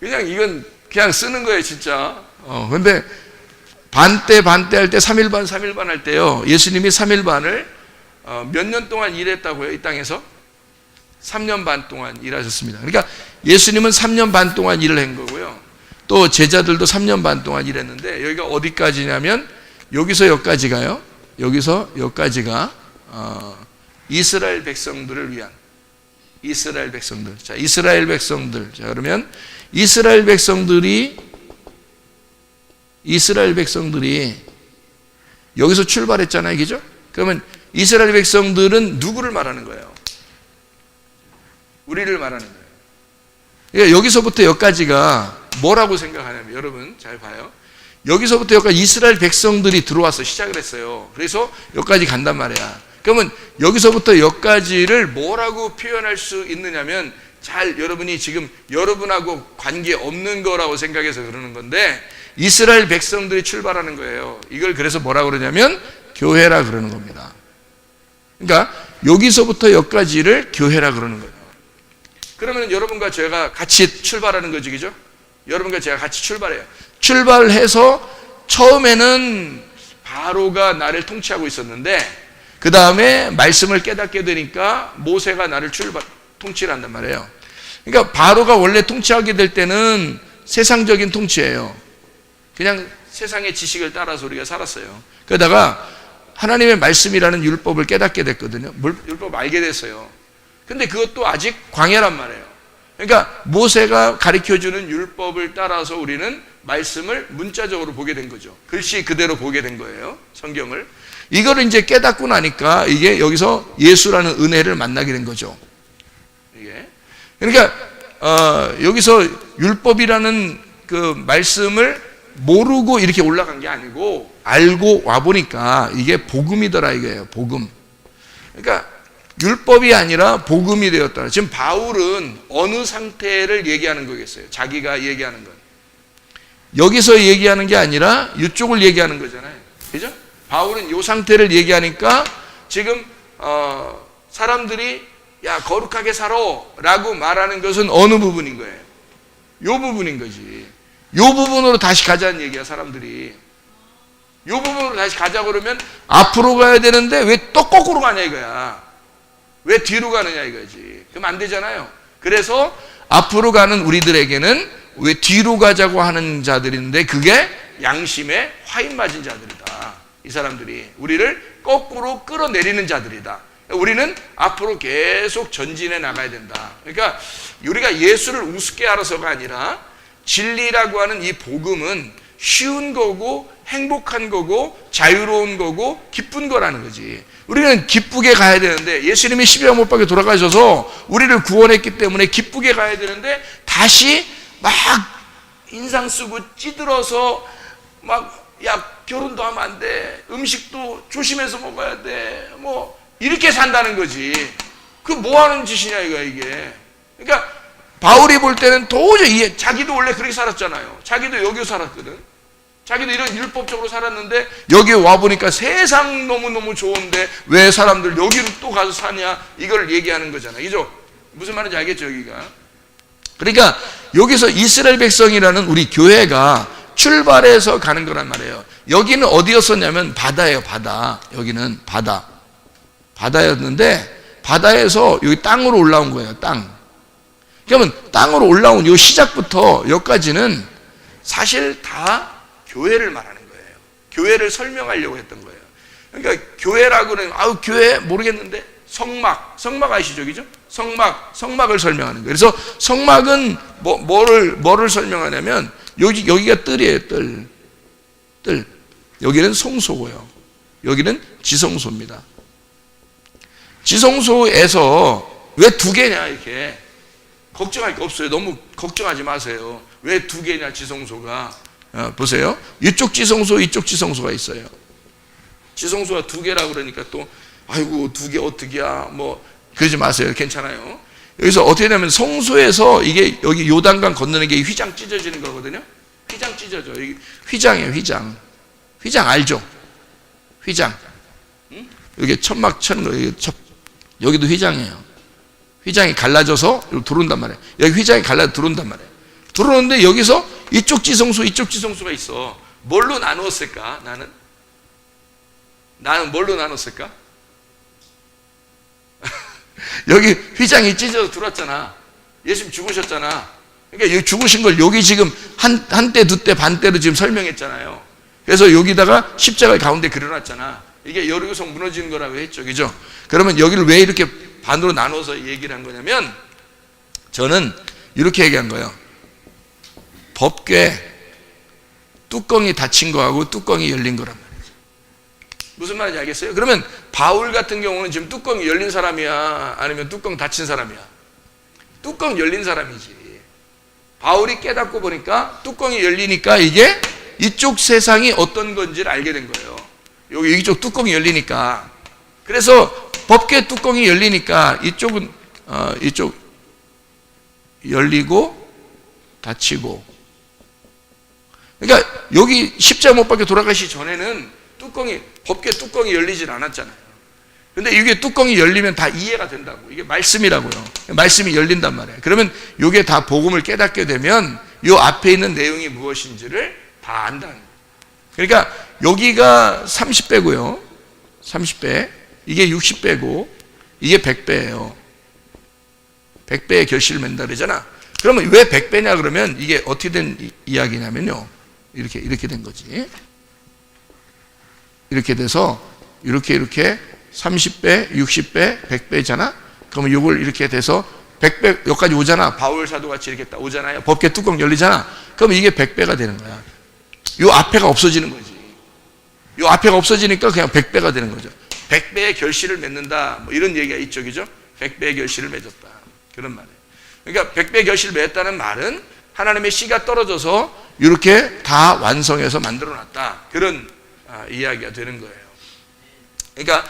이건 그냥 쓰는 거예요, 진짜. 근데 반때 할 때 3일 반 할 때요. 예수님이 3일 반을 몇 년 동안 일했다고요, 이 땅에서? 3년 반 동안 일하셨습니다. 그러니까 예수님은 3년 반 동안 일을 한 거고요. 또 제자들도 3년 반 동안 일했는데 여기가 어디까지냐면 여기서 여기까지가요. 여기서 여기까지가 이스라엘 백성들을 위한 이스라엘 백성들. 자, 이스라엘 백성들. 자, 그러면 이스라엘 백성들이 여기서 출발했잖아요. 그죠? 그러면 이스라엘 백성들은 누구를 말하는 거예요? 우리를 말하는 거예요. 그러니까 여기서부터 여기까지가 뭐라고 생각하냐면, 여러분 잘 봐요. 여기서부터 여기까지 이스라엘 백성들이 들어와서 시작을 했어요. 그래서 여기까지 간단 말이야. 그러면 여기서부터 여기까지를 뭐라고 표현할 수 있느냐면, 잘 여러분이 지금 여러분하고 관계없는 거라고 생각해서 그러는 건데, 이스라엘 백성들이 출발하는 거예요. 이걸 그래서 뭐라고 그러냐면 교회라 그러는 겁니다. 그러니까 여기서부터 여기까지를 교회라 그러는 거예요. 그러면 여러분과 제가 같이 출발하는 거죠, 그죠? 여러분과 제가 같이 출발해요. 출발해서 처음에는 바로가 나를 통치하고 있었는데 그 다음에 말씀을 깨닫게 되니까 모세가 나를 통치를 한단 말이에요. 그러니까 바로가 원래 통치하게 될 때는 세상적인 통치예요. 그냥 세상의 지식을 따라서 우리가 살았어요. 그러다가 하나님의 말씀이라는 율법을 깨닫게 됐거든요. 율법 알게 됐어요. 근데 그것도 아직 광야란 말이에요. 그러니까 모세가 가르쳐주는 율법을 따라서 우리는 말씀을 문자적으로 보게 된 거죠. 글씨 그대로 보게 된 거예요. 성경을. 이거를 이제 깨닫고 나니까 이게 여기서 예수라는 은혜를 만나게 된 거죠. 이게. 그러니까 여기서 율법이라는 그 말씀을 모르고 이렇게 올라간 게 아니고 알고 와 보니까 이게 복음이더라 이거예요. 복음. 그러니까 율법이 아니라 복음이 되었다. 지금 바울은 어느 상태를 얘기하는 거겠어요? 자기가 얘기하는 건. 여기서 얘기하는 게 아니라 이쪽을 얘기하는 거잖아요. 그죠? 바울은 이 상태를 얘기하니까 지금 사람들이 야 거룩하게 살아 라고 말하는 것은 어느 부분인 거예요? 이 부분인 거지. 이 부분으로 다시 가자는 얘기야. 사람들이 이 부분으로 다시 가자고 그러면 앞으로 가야 되는데 왜 또 거꾸로 가냐 이거야. 왜 뒤로 가느냐 이거지. 그럼 안 되잖아요. 그래서 앞으로 가는 우리들에게는 왜 뒤로 가자고 하는 자들인데 그게 양심에 화인 맞은 자들이다. 이 사람들이 우리를 거꾸로 끌어내리는 자들이다. 우리는 앞으로 계속 전진해 나가야 된다. 그러니까 우리가 예수를 우습게 알아서가 아니라 진리라고 하는 이 복음은 쉬운 거고 행복한 거고 자유로운 거고 기쁜 거라는 거지. 우리는 기쁘게 가야 되는데 예수님이 십자가 못 박혀 돌아가셔서 우리를 구원했기 때문에 기쁘게 가야 되는데 다시 막 인상 쓰고 찌들어서 막 야 결혼도 하면 안 돼. 음식도 조심해서 먹어야 돼. 뭐 이렇게 산다는 거지. 그 뭐 하는 짓이냐 이거야 이게. 그러니까 바울이 볼 때는 도저히 자기도 원래 그렇게 살았잖아요. 자기도 여기 살았거든. 자기도 이런 율법적으로 살았는데 여기 와보니까 세상 너무너무 좋은데 왜 사람들 여기로 또 가서 사냐 이걸 얘기하는 거잖아요. 그죠? 무슨 말인지 알겠죠 여기가? 그러니까 여기서 이스라엘 백성이라는 우리 교회가 출발해서 가는 거란 말이에요. 여기는 어디였었냐면 바다예요. 바다. 여기는 바다. 바다였는데 바다에서 여기 땅으로 올라온 거예요. 땅. 그러면 땅으로 올라온 이 시작부터 여기까지는 사실 다 교회를 말하는 거예요. 교회를 설명하려고 했던 거예요. 그러니까 교회라고는 아우 교회 모르겠는데 성막 아시죠, 그죠? 성막을 설명하는 거예요. 그래서 성막은 뭐를 설명하냐면 여기가 뜰이에요, 뜰. 여기는 성소고요. 여기는 지성소입니다. 지성소에서 왜 두 개냐 이렇게 걱정할 게 없어요. 너무 걱정하지 마세요. 왜 두 개냐 지성소가. 보세요. 이쪽 지성소 이쪽 지성소가 있어요. 지성소가 두 개라고 그러니까 또 아이고 두 개 어떻게야 뭐 그러지 마세요. 괜찮아요. 여기서 어떻게 되면 성소에서 이게 여기 요단강 건너는 게 휘장 찢어지는 거거든요. 휘장 찢어져. 이게 휘장이에요. 휘장 알죠? 휘장. 응? 여기 천막 천 거 여기도 휘장이에요. 휘장이 갈라져서 들어온단 말이에요. 여기 휘장이 갈라져 들어온단 말이에요. 들어오는데 여기서 이쪽 지성소 이쪽 지성소가 있어. 뭘로 나누었을까? 나는 뭘로 나눴을까? 여기 휘장이 찢어져 들어왔잖아. 예수님 죽으셨잖아. 그러니까 여기 죽으신 걸 여기 지금 한때 두때 반때로 지금 설명했잖아요. 그래서 여기다가 십자가 가운데 그려놨잖아. 이게 여리고성 무너지는 거라고 했죠. 그죠? 그러면 여기를 왜 이렇게 반으로 나눠서 얘기를 한 거냐면 저는 이렇게 얘기한 거예요. 법궤 뚜껑이 닫힌 거하고 뚜껑이 열린 거란 말이죠. 무슨 말인지 알겠어요? 그러면 바울 같은 경우는 지금 뚜껑이 열린 사람이야? 아니면 뚜껑 닫힌 사람이야? 뚜껑 열린 사람이지. 바울이 깨닫고 보니까 뚜껑이 열리니까 이게 이쪽 세상이 어떤 건지를 알게 된 거예요. 여기 이쪽 뚜껑이 열리니까. 그래서 법궤 뚜껑이 열리니까 이쪽은 이쪽 열리고 닫히고. 그러니까 여기 십자가 못 박혀 돌아가시 전에는 법궤 뚜껑이 열리질 않았잖아요. 근데 이게 뚜껑이 열리면 다 이해가 된다고. 이게 말씀이라고요. 말씀이 열린단 말이에요. 그러면 이게 다 복음을 깨닫게 되면 이 앞에 있는 내용이 무엇인지를 다 안다는 거예요. 그러니까 여기가 30배고요. 30배. 이게 60배고 이게 100배예요. 100배의 결실을 맺는다 그러잖아. 그러면 왜 100배냐 그러면 이게 어떻게 된 이야기냐면요. 이렇게 된 거지. 이렇게 돼서 이렇게 30배, 60배, 100배잖아. 그러면 이걸 이렇게 돼서 100배 여기까지 오잖아. 바울 사도같이 이렇게 딱 오잖아요. 법궤 뚜껑 열리잖아. 그럼 이게 100배가 되는 거야. 요 앞에가 없어지는 거지. 요 앞에가 없어지니까 그냥 100배가 되는 거죠. 100배의 결실을 맺는다. 뭐 이런 얘기가 있죠. 그죠? 100배의 결실을 맺었다. 그런 말이에요. 그러니까 100배의 결실을 맺었다는 말은 하나님의 씨가 떨어져서 이렇게 다 완성해서 만들어 놨다. 그런 이야기가 되는 거예요. 그러니까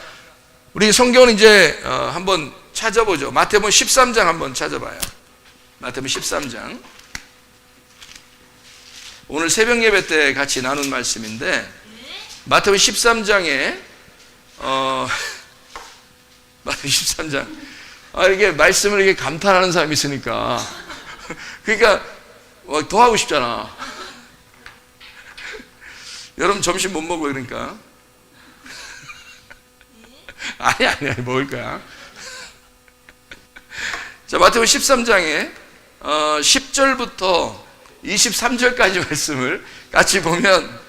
우리 성경은 이제 한번 찾아보죠. 마태복음 13장 한번 찾아봐요. 마태복음 13장. 오늘 새벽 예배 때 같이 나눈 말씀인데 마태복음 13장에 마태복음 13장 이렇게 말씀을 이렇게 감탄하는 사람이 있으니까 그러니까 더 하고 싶잖아. 여러분 점심 못 먹어 그러니까 아니 먹을 거야. 자, 마태복음 13장에 10절부터 23절까지 말씀을 같이 보면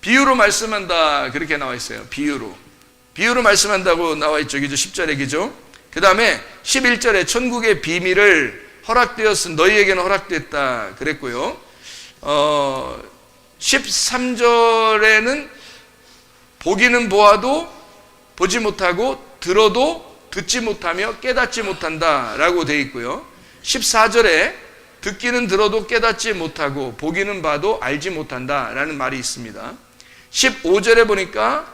비유로 말씀한다 그렇게 나와 있어요. 비유로 말씀한다고 나와 있죠. 그죠? 10절에 그죠? 그 다음에 11절에 천국의 비밀을 너희에게는 허락됐다 그랬고요. 13절에는 보기는 보아도 보지 못하고 들어도 듣지 못하며 깨닫지 못한다 라고 되어 있고요. 14절에 듣기는 들어도 깨닫지 못하고 보기는 봐도 알지 못한다 라는 말이 있습니다. 15절에 보니까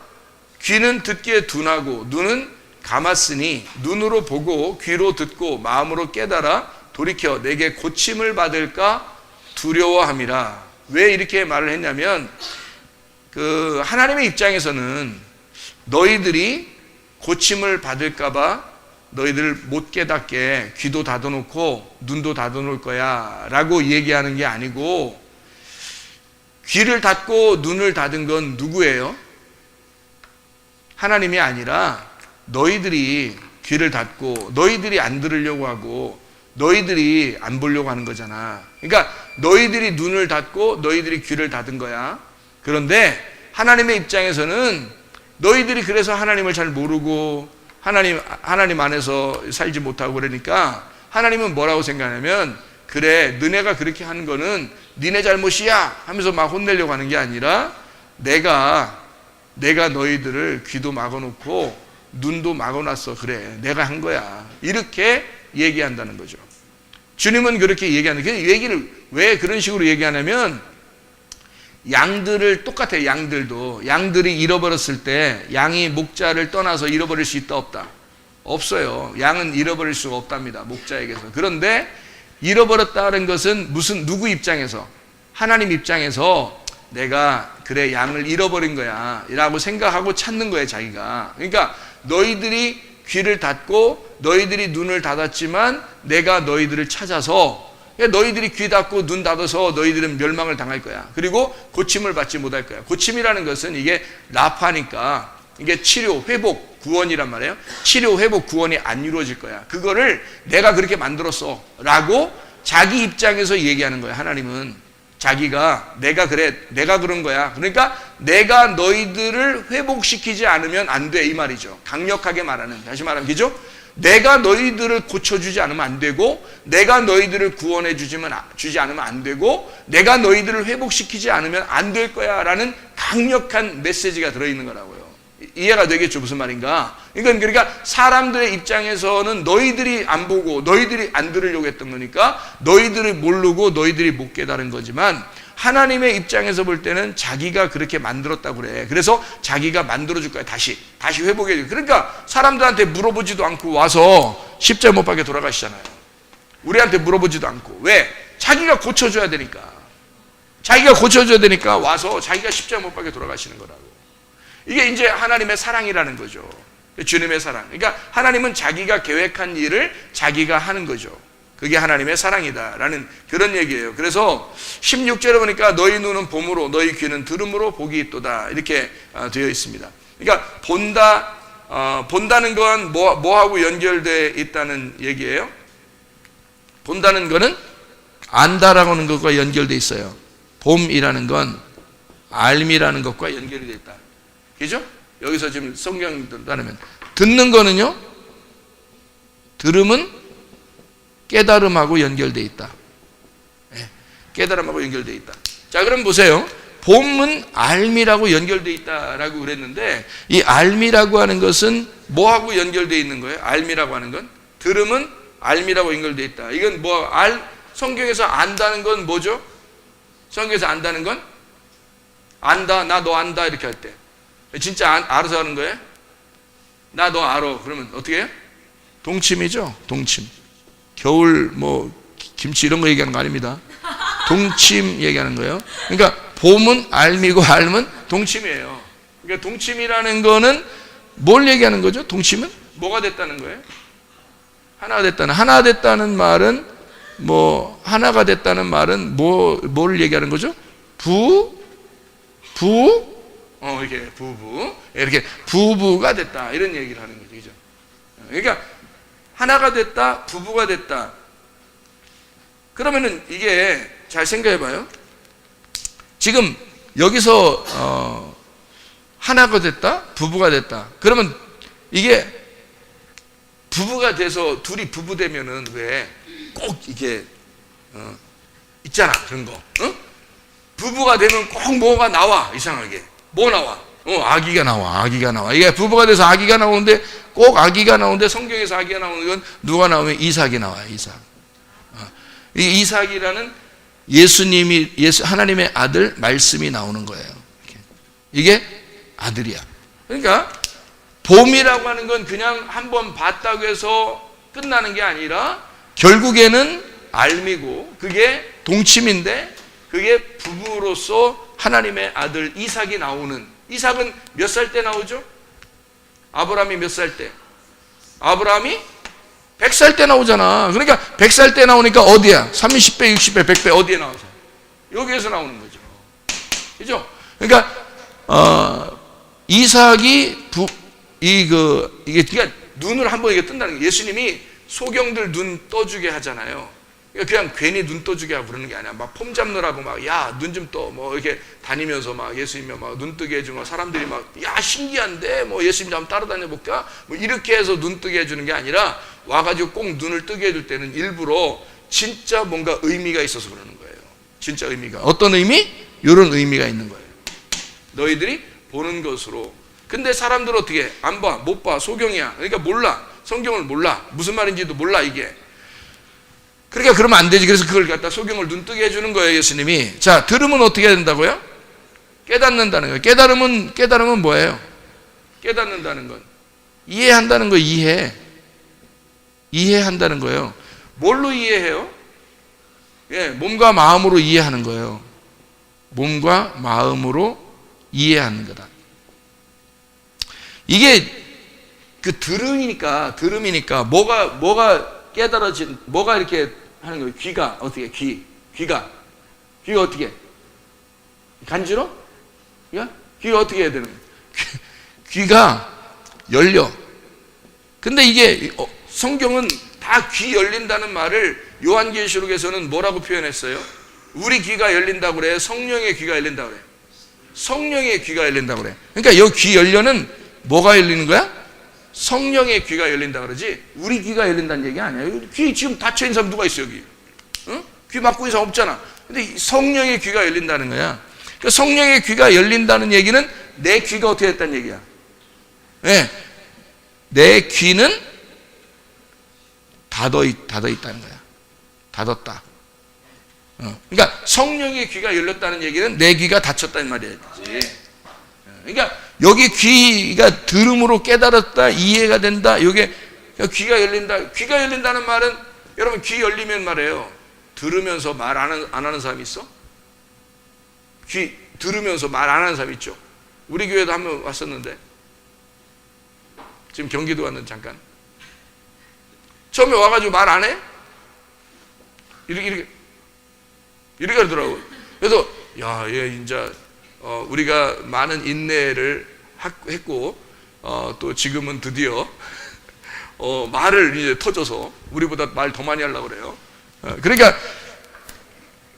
귀는 듣기에 둔하고 눈은 감았으니 눈으로 보고 귀로 듣고 마음으로 깨달아 돌이켜 내게 고침을 받을까 두려워함이라. 왜 이렇게 말을 했냐면 하나님의 입장에서는 너희들이 고침을 받을까봐 너희들 못 깨닫게 귀도 닫아놓고 눈도 닫아놓을 거야 라고 얘기하는 게 아니고, 귀를 닫고 눈을 닫은 건 누구예요? 하나님이 아니라 너희들이 귀를 닫고 너희들이 안 들으려고 하고 너희들이 안 보려고 하는 거잖아. 그러니까 너희들이 눈을 닫고 너희들이 귀를 닫은 거야. 그런데 하나님의 입장에서는 너희들이 그래서 하나님을 잘 모르고 하나님 안에서 살지 못하고 그러니까 하나님은 뭐라고 생각하냐면, 그래 너네가 그렇게 하는 거는 니네 잘못이야 하면서 막 혼내려고 하는 게 아니라 내가 너희들을 귀도 막아놓고 눈도 막아놨어. 그래 내가 한 거야. 이렇게 얘기한다는 거죠. 주님은 그렇게 얘기하는데, 그 얘기를 왜 그런 식으로 얘기하냐면, 양들을 똑같아요. 양들이 잃어버렸을 때 양이 목자를 떠나서 잃어버릴 수 있다 없다? 없어요. 양은 잃어버릴 수가 없답니다, 목자에게서. 그런데 잃어버렸다는 것은 누구 입장에서? 하나님 입장에서 내가 그래 양을 잃어버린 거야 라고 생각하고 찾는 거예요, 자기가. 그러니까 너희들이 귀를 닫고 너희들이 눈을 닫았지만 내가 너희들을 찾아서, 너희들이 귀 닫고 눈 닫아서 너희들은 멸망을 당할 거야. 그리고 고침을 받지 못할 거야. 고침이라는 것은 이게 라파니까 이게 치료, 회복, 구원이란 말이에요. 치료, 회복, 구원이 안 이루어질 거야. 그거를 내가 그렇게 만들었어 라고 자기 입장에서 얘기하는 거야. 하나님은 자기가 내가 그런 거야. 그러니까 내가 너희들을 회복시키지 않으면 안 돼 이 말이죠. 강력하게 말하는, 다시 말하면 그죠? 내가 너희들을 고쳐주지 않으면 안 되고, 내가 너희들을 주지 않으면 안 되고, 내가 너희들을 회복시키지 않으면 안 될 거야 라는 강력한 메시지가 들어있는 거라고요. 이해가 되겠죠? 무슨 말인가? 이건 그러니까 사람들의 입장에서는 너희들이 안 보고 너희들이 안 들으려고 했던 거니까 너희들을 모르고 너희들이 못 깨달은 거지만, 하나님의 입장에서 볼 때는 자기가 그렇게 만들었다고 그래. 그래서 자기가 만들어줄 거야. 다시 회복해줘. 그러니까 사람들한테 물어보지도 않고 와서 십자가 못 박혀 돌아가시잖아요. 우리한테 물어보지도 않고. 왜? 자기가 고쳐줘야 되니까. 와서 자기가 십자가 못 박혀 돌아가시는 거라고. 이게 이제 하나님의 사랑이라는 거죠. 주님의 사랑. 그러니까 하나님은 자기가 계획한 일을 자기가 하는 거죠. 그게 하나님의 사랑이다라는 그런 얘기예요. 그래서 16절에 보니까 너희 눈은 봄으로 너희 귀는 들음으로 복이 있도다 이렇게 되어 있습니다. 그러니까 본다는 건 뭐하고 연결되어 있다는 얘기예요? 본다는 거는 안다라고 하는 것과 연결되어 있어요. 봄이라는 건 알미라는 것과 연결이 되어 있다. 그죠? 여기서 지금 성경 따르면 듣는 거는요, 들음은 깨달음하고 연결되어 있다. 깨달음하고 연결되어 있다. 자, 그럼 보세요. 봄은 알미라고 연결되어 있다라고 그랬는데, 이 알미라고 하는 것은 뭐하고 연결되어 있는 거예요? 알미라고 하는 건 들음은 알미라고 연결되어 있다. 이건 뭐 성경에서 안다는 건 뭐죠? 성경에서 안다는 건 안다, 나 너 안다 이렇게 할 때 진짜 알아서 하는 거예요? 나 너 알아. 그러면 어떻게 해요? 동침이죠. 동침. 겨울 뭐 김치 이런 거 얘기하는 거 아닙니다. 동침 얘기하는 거예요. 그러니까 봄은 알미고 알은 동침이에요. 그러니까 동침이라는 거는 뭘 얘기하는 거죠? 동침은 뭐가 됐다는 거예요? 하나가 됐다는 말은 뭐 하나가 됐다는 말은 뭘 얘기하는 거죠? 이렇게 부부 이렇게 부부가 됐다 이런 얘기를 하는 거죠. 그죠? 그러니까 하나가 됐다, 부부가 됐다. 그러면은 이게 잘 생각해 봐요. 지금 여기서 하나가 됐다, 부부가 됐다. 그러면 이게 부부가 돼서 둘이 부부 되면은 왜 꼭 이게 있잖아 그런 거. 부부가 되면 꼭 뭐가 나와 이상하게. 뭐 나와? 아기가 나와. 이게 부부가 돼서 아기가 나오는데 꼭 아기가 나오는데 성경에서 아기가 나오는 건 누가 나오면 이삭이 나와요. 이 이삭이라는 하나님의 아들 말씀이 나오는 거예요. 이게 아들이야. 그러니까 봄이라고 하는 건 그냥 한번 봤다고 해서 끝나는 게 아니라 결국에는 알미고 그게 동침인데 그게 부부로서 하나님의 아들 이삭이 나오는. 이삭은 몇 살 때 나오죠? 아브라함이 몇 살 때? 아브라함이 100살 때 나오잖아. 그러니까 100살 때 나오니까 어디야? 30배, 60배, 100배 어디에 나와서? 여기에서 나오는 거죠. 그죠? 그러니까 이삭이 이게 그러니까 눈을 한번 이게 뜬다는 게 예수님이 소경들 눈 떠주게 하잖아요. 그냥 괜히 눈 떠주게 하고 그러는 게 아니야. 막 폼 잡느라고 막 야 눈 좀 떠 뭐 이렇게 다니면서 막 예수님이 막 눈 뜨게 해주고 사람들이 막 야 신기한데 뭐 예수님 한번 따라다녀 볼까 뭐 이렇게 해서 눈 뜨게 해주는 게 아니라 와가지고 꼭 눈을 뜨게 해줄 때는 일부러 진짜 뭔가 의미가 있어서 그러는 거예요. 진짜 의미가. 어떤 의미? 이런 의미가 있는 거예요. 너희들이 보는 것으로. 근데 사람들은 어떻게 안 봐, 못 봐, 소경이야. 그러니까 몰라. 성경을 몰라. 무슨 말인지도 몰라 이게. 그러니까 그러면 안 되지. 그래서 그걸 갖다 소경을 눈뜨게 해주는 거예요, 예수님이. 자, 들으면 어떻게 해야 된다고요? 깨닫는다는 거예요. 깨달음은 뭐예요? 깨닫는다는 건 이해한다는 거. 이해한다는 거예요. 뭘로 이해해요? 몸과 마음으로 이해하는 거예요. 몸과 마음으로 이해하는 거다. 이게 그 들음이니까 뭐가 깨달아진, 뭐가 이렇게 하는 거예요? 귀가 어떻게? 귀가 어떻게? 간지러? 귀가 어떻게 해야 되는 거예요? 귀가 열려. 근데 이게 성경은 다 귀 열린다는 말을 요한계시록에서는 뭐라고 표현했어요? 우리 귀가 열린다고 그래? 성령의 귀가 열린다고 그래? 성령의 귀가 열린다고 그래. 그러니까 여기 귀 열려는 뭐가 열리는 거야? 성령의 귀가 열린다 그러지 우리 귀가 열린다는 얘기 아니야. 귀 지금 닫혀있는 사람 누가 있어 여기? 귀 막고 있는 사람 없잖아. 근데 성령의 귀가 열린다는 거야. 그러니까 성령의 귀가 열린다는 얘기는 내 귀가 어떻게 됐다는 얘기야. 내 귀는 닫아 있다는 거야. 닫았다. 그러니까 성령의 귀가 열렸다는 얘기는 내 귀가 닫혔다는 말이야. 그러니까 여기 귀가 들음으로 깨달았다, 이해가 된다. 이게 귀가 열린다. 귀가 열린다는 말은 여러분 귀 열리면 말이에요. 들으면서 말 안 하는 사람이 있어? 귀 들으면서 말 안 하는 사람 있죠. 우리 교회도 한 번 왔었는데 지금 경기도 왔는데 잠깐 처음에 와가지고 말 안 해? 이렇게 하더라고. 그래서 야, 얘 진짜 우리가 많은 인내를 했고 또 지금은 드디어 말을 이제 터져서 우리보다 말 더 많이 하려고 그래요. 그러니까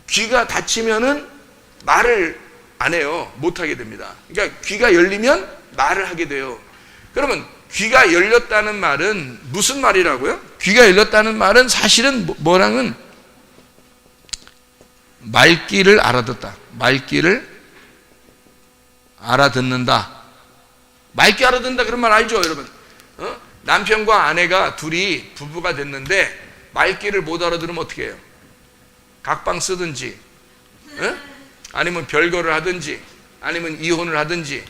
귀가 닫히면은 말을 안 해요. 못 하게 됩니다. 그러니까 귀가 열리면 말을 하게 돼요. 그러면 귀가 열렸다는 말은 무슨 말이라고요? 귀가 열렸다는 말은 사실은 뭐랑은 말귀를 알아듣다. 말귀를 알아듣는다. 말귀 알아듣는다 그런 말 알죠, 여러분? 남편과 아내가 둘이 부부가 됐는데 말귀를 못 알아들으면 어떻게 해요? 각방 쓰든지, 아니면 별거를 하든지, 아니면 이혼을 하든지,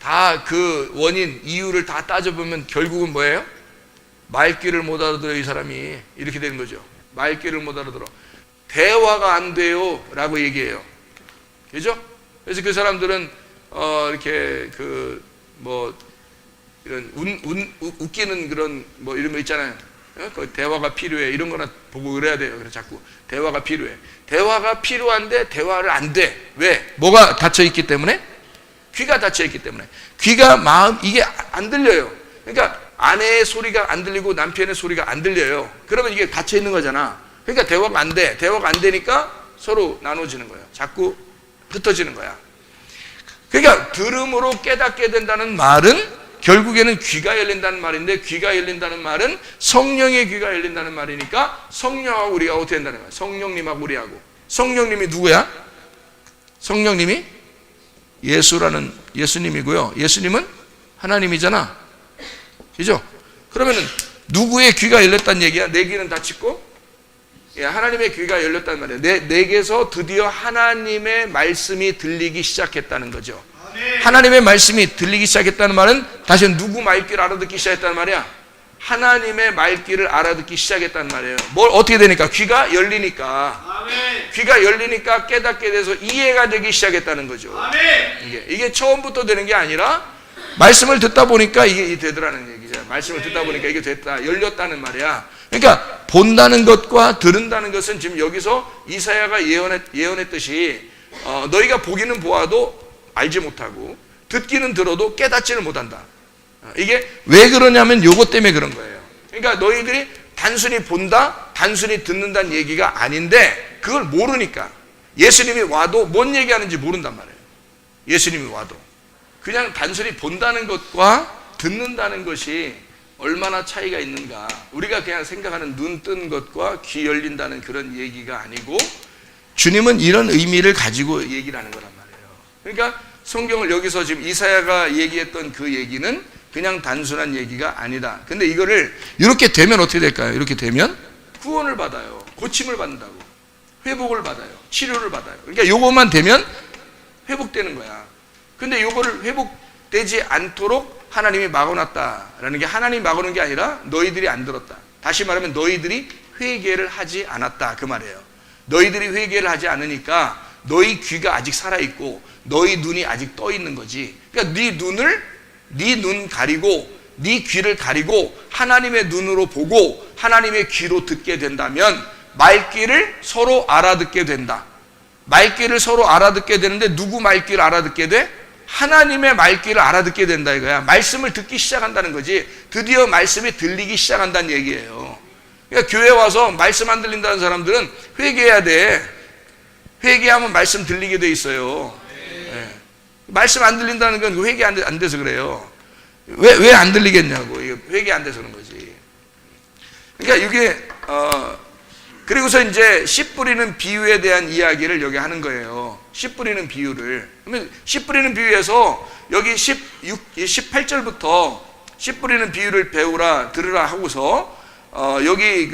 다 그 원인, 이유를 다 따져보면 결국은 뭐예요? 말귀를 못 알아들어요, 이 사람이. 이렇게 되는 거죠. 말귀를 못 알아들어. 대화가 안 돼요 라고 얘기해요. 그죠? 그래서 그 사람들은 이렇게 이런 웃기는 그런 이런 거 있잖아요. 그 대화가 필요해 이런 거나 보고 그래야 돼요. 그래서 자꾸 대화가 필요해. 대화가 필요한데 대화를 안 돼. 왜? 뭐가 닫혀 있기 때문에? 귀가 닫혀 있기 때문에. 귀가 이게 안 들려요. 그러니까 아내의 소리가 안 들리고 남편의 소리가 안 들려요. 그러면 이게 닫혀 있는 거잖아. 그러니까 대화가 안 돼. 대화가 안 되니까 서로 나눠지는 거예요. 자꾸 흩어지는 거야. 그러니까 들음으로 깨닫게 된다는 말은 결국에는 귀가 열린다는 말인데, 귀가 열린다는 말은 성령의 귀가 열린다는 말이니까 성령하고 우리가 어떻게 된다는 거야? 성령님하고 우리하고. 성령님이 누구야? 성령님이 예수님이고요. 예수님은 하나님이잖아. 그죠? 그러면은 누구의 귀가 열렸다는 얘기야? 내 귀는 닫히고 하나님의 귀가 열렸단 말이에요. 내게서 드디어 하나님의 말씀이 들리기 시작했다는 거죠. 하나님의 말씀이 들리기 시작했다는 말은 다시 누구 말귀를 알아듣기 시작했다는 말이야? 하나님의 말귀를 알아듣기 시작했다는 말이에요. 뭘 어떻게 되니까? 귀가 열리니까. 귀가 열리니까 깨닫게 돼서 이해가 되기 시작했다는 거죠. 이게 처음부터 되는 게 아니라 말씀을 듣다 보니까 이게 되더라는 얘기죠. 말씀을 듣다 보니까 이게 됐다. 열렸다는 말이야. 그러니까 본다는 것과 들은다는 것은 지금 여기서 이사야가 예언했듯이 너희가 보기는 보아도 알지 못하고 듣기는 들어도 깨닫지를 못한다. 이게 왜 그러냐면 요것 때문에 그런 거예요. 그러니까 너희들이 단순히 본다, 단순히 듣는다는 얘기가 아닌데 그걸 모르니까 예수님이 와도 뭔 얘기하는지 모른단 말이에요. 예수님이 와도 그냥 단순히 본다는 것과 듣는다는 것이 얼마나 차이가 있는가. 우리가 그냥 생각하는 눈 뜬 것과 귀 열린다는 그런 얘기가 아니고 주님은 이런 의미를 가지고 얘기를 하는 거란 말이에요. 그러니까 성경을 여기서 지금 이사야가 얘기했던 그 얘기는 그냥 단순한 얘기가 아니다. 근데 이거를 이렇게 되면 어떻게 될까요? 이렇게 되면 구원을 받아요. 고침을 받는다고. 회복을 받아요. 치료를 받아요. 그러니까 요것만 되면 회복되는 거야. 근데 요거를 회복되지 않도록 하나님이 막아놨다라는 게 하나님이 막아놓은 게 아니라 너희들이 안 들었다. 다시 말하면 너희들이 회개를 하지 않았다 그 말이에요. 너희들이 회개를 하지 않으니까 너희 귀가 아직 살아있고 너희 눈이 아직 떠 있는 거지. 그러니까 네 눈 가리고 네 귀를 가리고 하나님의 눈으로 보고 하나님의 귀로 듣게 된다면 말귀를 서로 알아듣게 된다. 말귀를 서로 알아듣게 되는데 누구 말귀를 알아듣게 돼? 하나님의 말귀를 알아듣게 된다 이거야. 말씀을 듣기 시작한다는 거지. 드디어 말씀이 들리기 시작한다는 얘기예요. 그러니까 교회 와서 말씀 안 들린다는 사람들은 회개해야 돼. 회개하면 말씀 들리게 돼 있어요. 네. 말씀 안 들린다는 건 회개 안 돼서 그래요. 왜 안 들리겠냐고. 회개 안 돼서 그런 거지. 그러니까 이게 그리고서 이제 씨 뿌리는 비유에 대한 이야기를 여기 하는 거예요. 씨 뿌리는 비유를. 그러면 씨 뿌리는 비유에서 여기 18절부터 씨 뿌리는 비유를 배우라 들으라 하고서 여기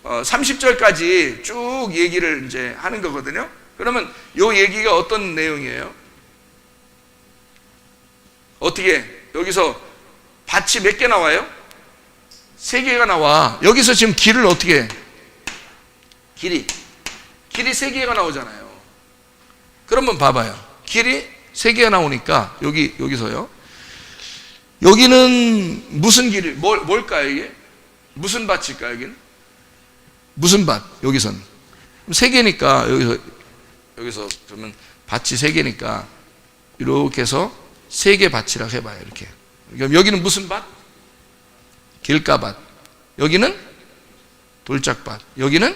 30절까지 쭉 얘기를 이제 하는 거거든요. 그러면 요 얘기가 어떤 내용이에요? 어떻게 여기서 밭이 몇 개 나와요? 3개가 나와. 여기서 지금 길을 어떻게 해? 길이 3개가 나오잖아요. 그러면 봐봐요. 길이 3개가 나오니까 여기서요. 여기는 무슨 길이 뭘까요 이게? 무슨 밭일까요 여기는? 무슨 밭? 여기서는 3개니까 여기서 그러면 밭이 3개니까 이렇게 해서 3개 밭이라고 해봐요. 이렇게. 그럼 여기는 무슨 밭? 길가밭. 여기는 돌짝밭. 여기는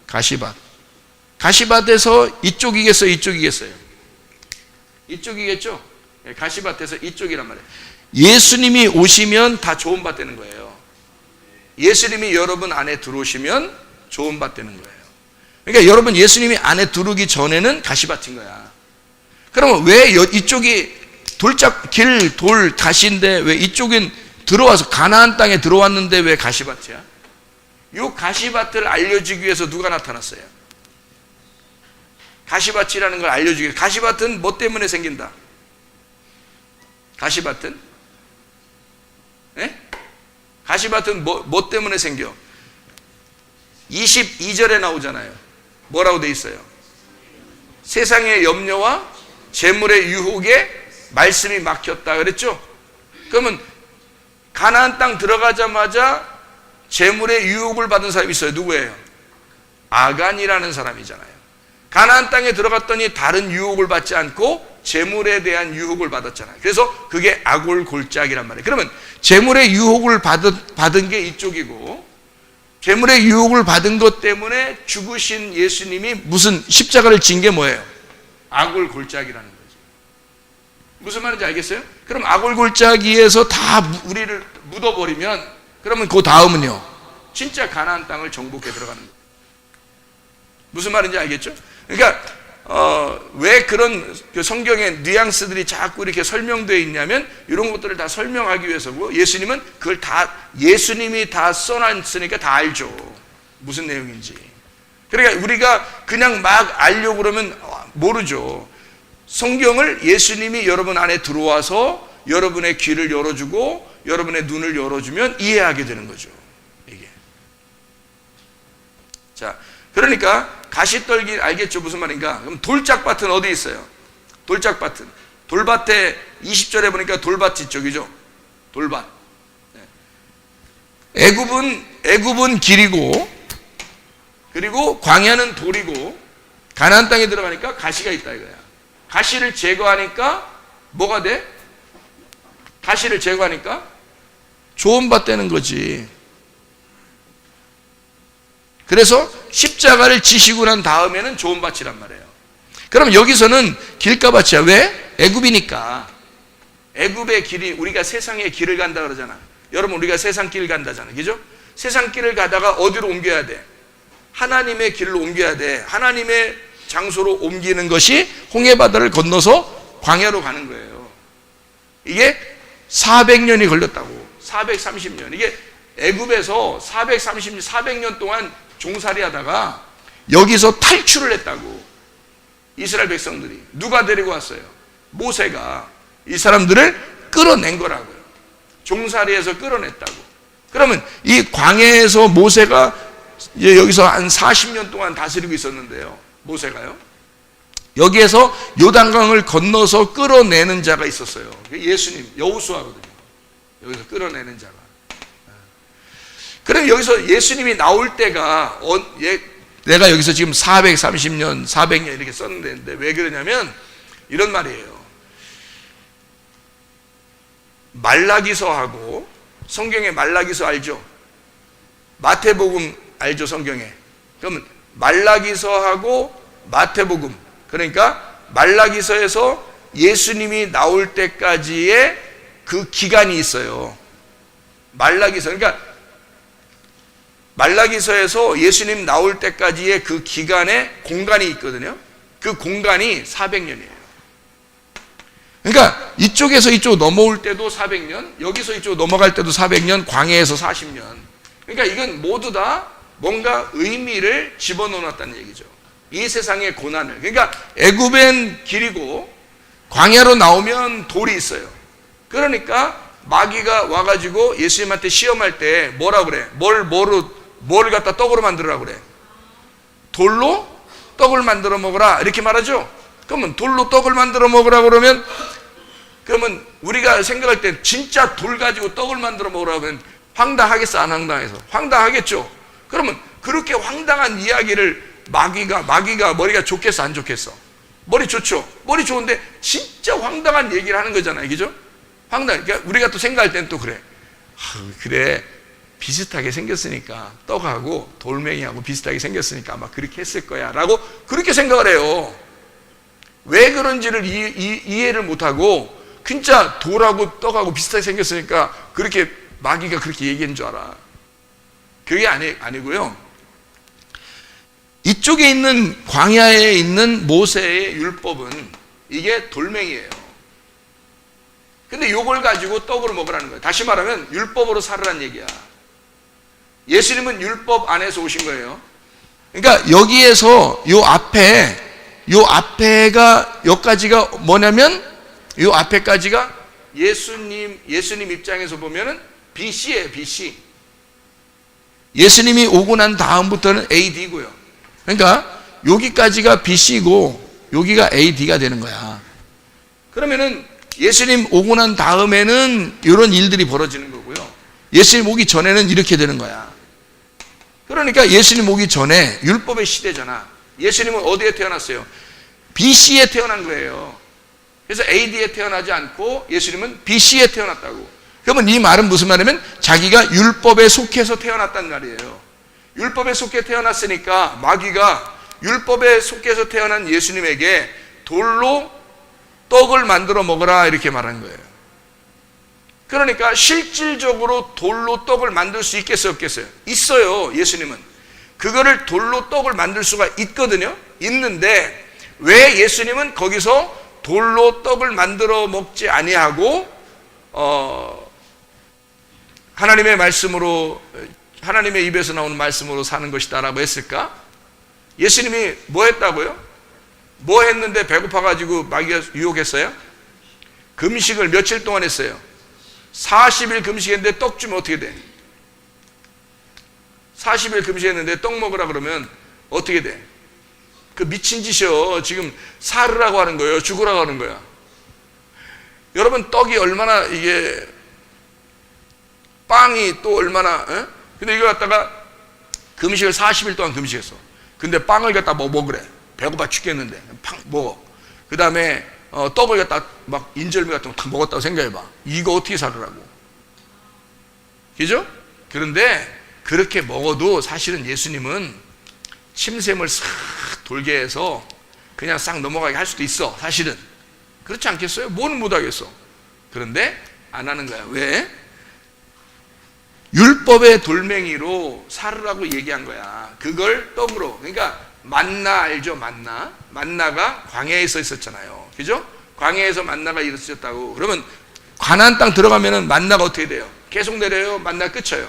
가시밭. 가시밭에서 이쪽이겠어요? 이쪽이겠어요? 이쪽이겠죠? 가시밭에서 이쪽이란 말이에요. 예수님이 오시면 다 좋은 밭 되는 거예요. 예수님이 여러분 안에 들어오시면 좋은 밭 되는 거예요. 그러니까 여러분 예수님이 안에 들어오기 전에는 가시밭인 거야. 그러면 왜 이쪽이 돌 다시인데 왜 이쪽은 들어와서 가나안 땅에 들어왔는데 왜 가시밭이야? 이 가시밭을 알려주기 위해서 누가 나타났어요? 가시밭이라는 걸 알려주기 위해서. 가시밭은 뭐 때문에 생긴다? 가시밭은? 예? 가시밭은 뭐 때문에 생겨? 22절에 나오잖아요. 뭐라고 돼 있어요? 세상의 염려와 재물의 유혹에 말씀이 막혔다 그랬죠? 그러면 가나안 땅 들어가자마자 재물의 유혹을 받은 사람이 있어요. 누구예요? 아간이라는 사람이잖아요. 가나안 땅에 들어갔더니 다른 유혹을 받지 않고 재물에 대한 유혹을 받았잖아요. 그래서 그게 아골골짝이란 말이에요. 그러면 재물의 유혹을 받은 게 이쪽이고, 재물의 유혹을 받은 것 때문에 죽으신 예수님이 무슨 십자가를 진 게 뭐예요? 아골골짝이라는 거죠. 무슨 말인지 알겠어요? 그럼 아골골짜기에서 다 우리를 묻어버리면, 그러면 그 다음은요, 진짜 가나안 땅을 정복해 들어가는 거예요. 무슨 말인지 알겠죠? 그러니까 왜 그런 성경의 뉘앙스들이 자꾸 이렇게 설명되어 있냐면, 이런 것들을 다 설명하기 위해서고, 예수님은 그걸 다, 예수님이 다 써놨으니까 다 알죠. 무슨 내용인지. 그러니까 우리가 그냥 막 알려고 그러면 모르죠. 성경을 예수님이 여러분 안에 들어와서 여러분의 귀를 열어주고 여러분의 눈을 열어주면 이해하게 되는 거죠. 이게. 자, 그러니까 가시떨기 알겠죠? 무슨 말인가? 그럼 돌짝밭은 어디 있어요? 돌짝밭은 돌밭에 20절에 보니까 돌밭이 쪽이죠. 돌밭. 애굽은 길이고, 그리고 광야는 돌이고, 가나안 땅에 들어가니까 가시가 있다 이거야. 가시를 제거하니까 뭐가 돼? 가시를 제거하니까 좋은 밭 되는 거지. 그래서 십자가를 지시고 난 다음에는 좋은 밭이란 말이에요. 그럼 여기서는 길가밭이야. 왜? 애굽이니까. 애굽의 길이, 우리가 세상의 길을 간다 그러잖아. 여러분, 우리가 세상 길 간다잖아. 그죠? 세상 길을 가다가 어디로 옮겨야 돼? 하나님의 길로 옮겨야 돼. 하나님의 장소로 옮기는 것이 홍해바다를 건너서 광야로 가는 거예요. 이게 400년이 걸렸다고. 430년. 이게 애굽에서 400년 동안 종살이 하다가 여기서 탈출을 했다고. 이스라엘 백성들이. 누가 데리고 왔어요? 모세가 이 사람들을 끌어낸 거라고요. 종살이에서 끌어냈다고. 그러면 이 광야에서 모세가 이제 여기서 한 40년 동안 다스리고 있었는데요. 모세가요. 여기에서 요단강을 건너서 끌어내는 자가 있었어요. 예수님, 여호수아거든요. 여기서 끌어내는 자가. 그럼 여기서 예수님이 나올 때가, 내가 여기서 지금 430년, 400년 이렇게 썼는데 왜 그러냐면 이런 말이에요. 말라기서하고, 성경에 말라기서 알죠? 마태복음 알죠? 성경에. 그러면 말라기서하고 마태복음, 그러니까 말라기서에서 예수님이 나올 때까지의 그 기간이 있어요. 말라기서, 그러니까 말라기서에서 예수님 나올 때까지의 그 기간에 공간이 있거든요. 그 공간이 400년이에요. 그러니까 이쪽에서 이쪽 넘어올 때도 400년, 여기서 이쪽 넘어갈 때도 400년, 광야에서 40년. 그러니까 이건 모두 다 뭔가 의미를 집어넣어놨다는 얘기죠. 이 세상의 고난을. 그러니까 애굽엔 길이고 광야로 나오면 돌이 있어요. 그러니까 마귀가 와가지고 예수님한테 시험할 때 뭐라 그래? 뭘 갖다 떡으로 만들으라고 그래? 돌로 떡을 만들어 먹으라 이렇게 말하죠. 그러면 돌로 떡을 만들어 먹으라 그러면 우리가 생각할 때 진짜 돌 가지고 떡을 만들어 먹으라 그러면 황당하겠어? 안 황당해서? 황당하겠죠. 그러면 그렇게 황당한 이야기를 마귀가 머리가 좋겠어? 안 좋겠어? 머리 좋죠. 머리 좋은데 진짜 황당한 얘기를 하는 거잖아요. 그죠? 그러니까 우리가 또 생각할 때는 또 그래. 그래. 비슷하게 생겼으니까 떡하고 돌멩이하고 비슷하게 생겼으니까 아마 그렇게 했을 거야 라고 그렇게 생각을 해요. 왜 그런지를 이해를 못하고 진짜 돌하고 떡하고 비슷하게 생겼으니까 그렇게 마귀가 그렇게 얘기한 줄 알아. 그게 아니고요. 이쪽에 있는 광야에 있는 모세의 율법은 이게 돌멩이에요. 근데 요걸 가지고 떡으로 먹으라는 거예요. 다시 말하면 율법으로 살으란 얘기야. 예수님은 율법 안에서 오신 거예요. 그러니까 여기에서 요 앞에가 여기까지가 뭐냐면 요 앞에까지가 예수님 입장에서 보면은 BC예요, BC. 예수님이 오고 난 다음부터는 AD고요. 그러니까 여기까지가 BC고 여기가 AD가 되는 거야. 그러면은 예수님 오고 난 다음에는 이런 일들이 벌어지는 거고요. 예수님 오기 전에는 이렇게 되는 거야. 그러니까 예수님 오기 전에 율법의 시대잖아. 예수님은 어디에 태어났어요? BC에 태어난 거예요. 그래서 AD에 태어나지 않고 예수님은 BC에 태어났다고. 그러면 이 말은 무슨 말이냐면 자기가 율법에 속해서 태어났단 말이에요. 율법에 속해 태어났으니까 마귀가 율법에 속해서 태어난 예수님에게 돌로 떡을 만들어 먹으라 이렇게 말한 거예요. 그러니까 실질적으로 돌로 떡을 만들 수 있겠어요, 없겠어요? 있어요. 예수님은 그거를 돌로 떡을 만들 수가 있거든요. 있는데 왜 예수님은 거기서 돌로 떡을 만들어 먹지 아니하고 하나님의 말씀으로, 하나님의 입에서 나오는 말씀으로 사는 것이다라고 했을까? 예수님이 뭐 했다고요? 뭐 했는데 배고파가지고 마귀가 유혹했어요? 금식을 며칠 동안 했어요? 40일 금식했는데 떡 주면 어떻게 돼? 40일 금식했는데 떡 먹으라 그러면 어떻게 돼? 그 미친 짓이요. 지금 살으라고 하는 거예요? 죽으라고 하는 거야? 여러분, 떡이 얼마나 이게 빵이 또 얼마나, 근데 이거 갖다가 금식을 40일 동안 금식했어. 근데 빵을 갖다 뭐 먹으래. 배고파 죽겠는데 팍 먹어. 그 다음에 떡을 갖다 막 인절미 같은 거 탁 먹었다고 생각해봐. 이거 어떻게 살으라고? 그죠? 그런데 그렇게 먹어도 사실은 예수님은 침샘을 싹 돌게 해서 그냥 싹 넘어가게 할 수도 있어. 사실은 그렇지 않겠어요? 뭐는 못하겠어. 그런데 안 하는 거야. 왜? 율법의 돌멩이로 살으라고 얘기한 거야. 그걸 떡으로. 그러니까 만나 알죠? 만나가 광야에서 있었잖아요. 그죠? 광야에서 만나가 있었다고. 그러면 가나안 땅 들어가면은 만나가 어떻게 돼요? 계속 내려요? 만나 끝쳐요?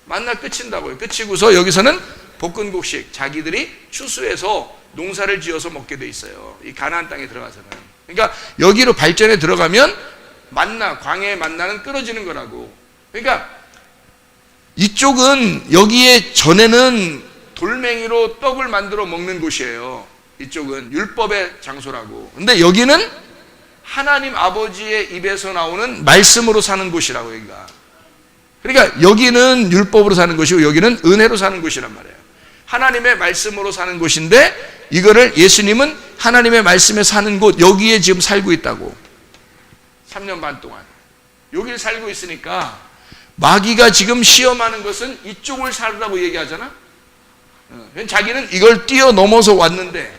만나 끝친다고요. 끝이고서 여기서는 볶은곡식, 자기들이 추수해서 농사를 지어서 먹게 돼 있어요. 이 가나안 땅에 들어가서는. 그러니까 여기로 발전에 들어가면 만나, 광야의 만나는 끊어지는 거라고. 그러니까 이쪽은 여기에 전에는 돌멩이로 떡을 만들어 먹는 곳이에요. 이쪽은 율법의 장소라고. 근데 여기는 하나님 아버지의 입에서 나오는 말씀으로 사는 곳이라고. 여기가. 그러니까 여기는 율법으로 사는 곳이고 여기는 은혜로 사는 곳이란 말이에요. 하나님의 말씀으로 사는 곳인데 이거를 예수님은 하나님의 말씀에 사는 곳, 여기에 지금 살고 있다고. 3년 반 동안 여기를 살고 있으니까 마귀가 지금 시험하는 것은 이쪽을 살으라고 얘기하잖아. 자기는 이걸 뛰어넘어서 왔는데,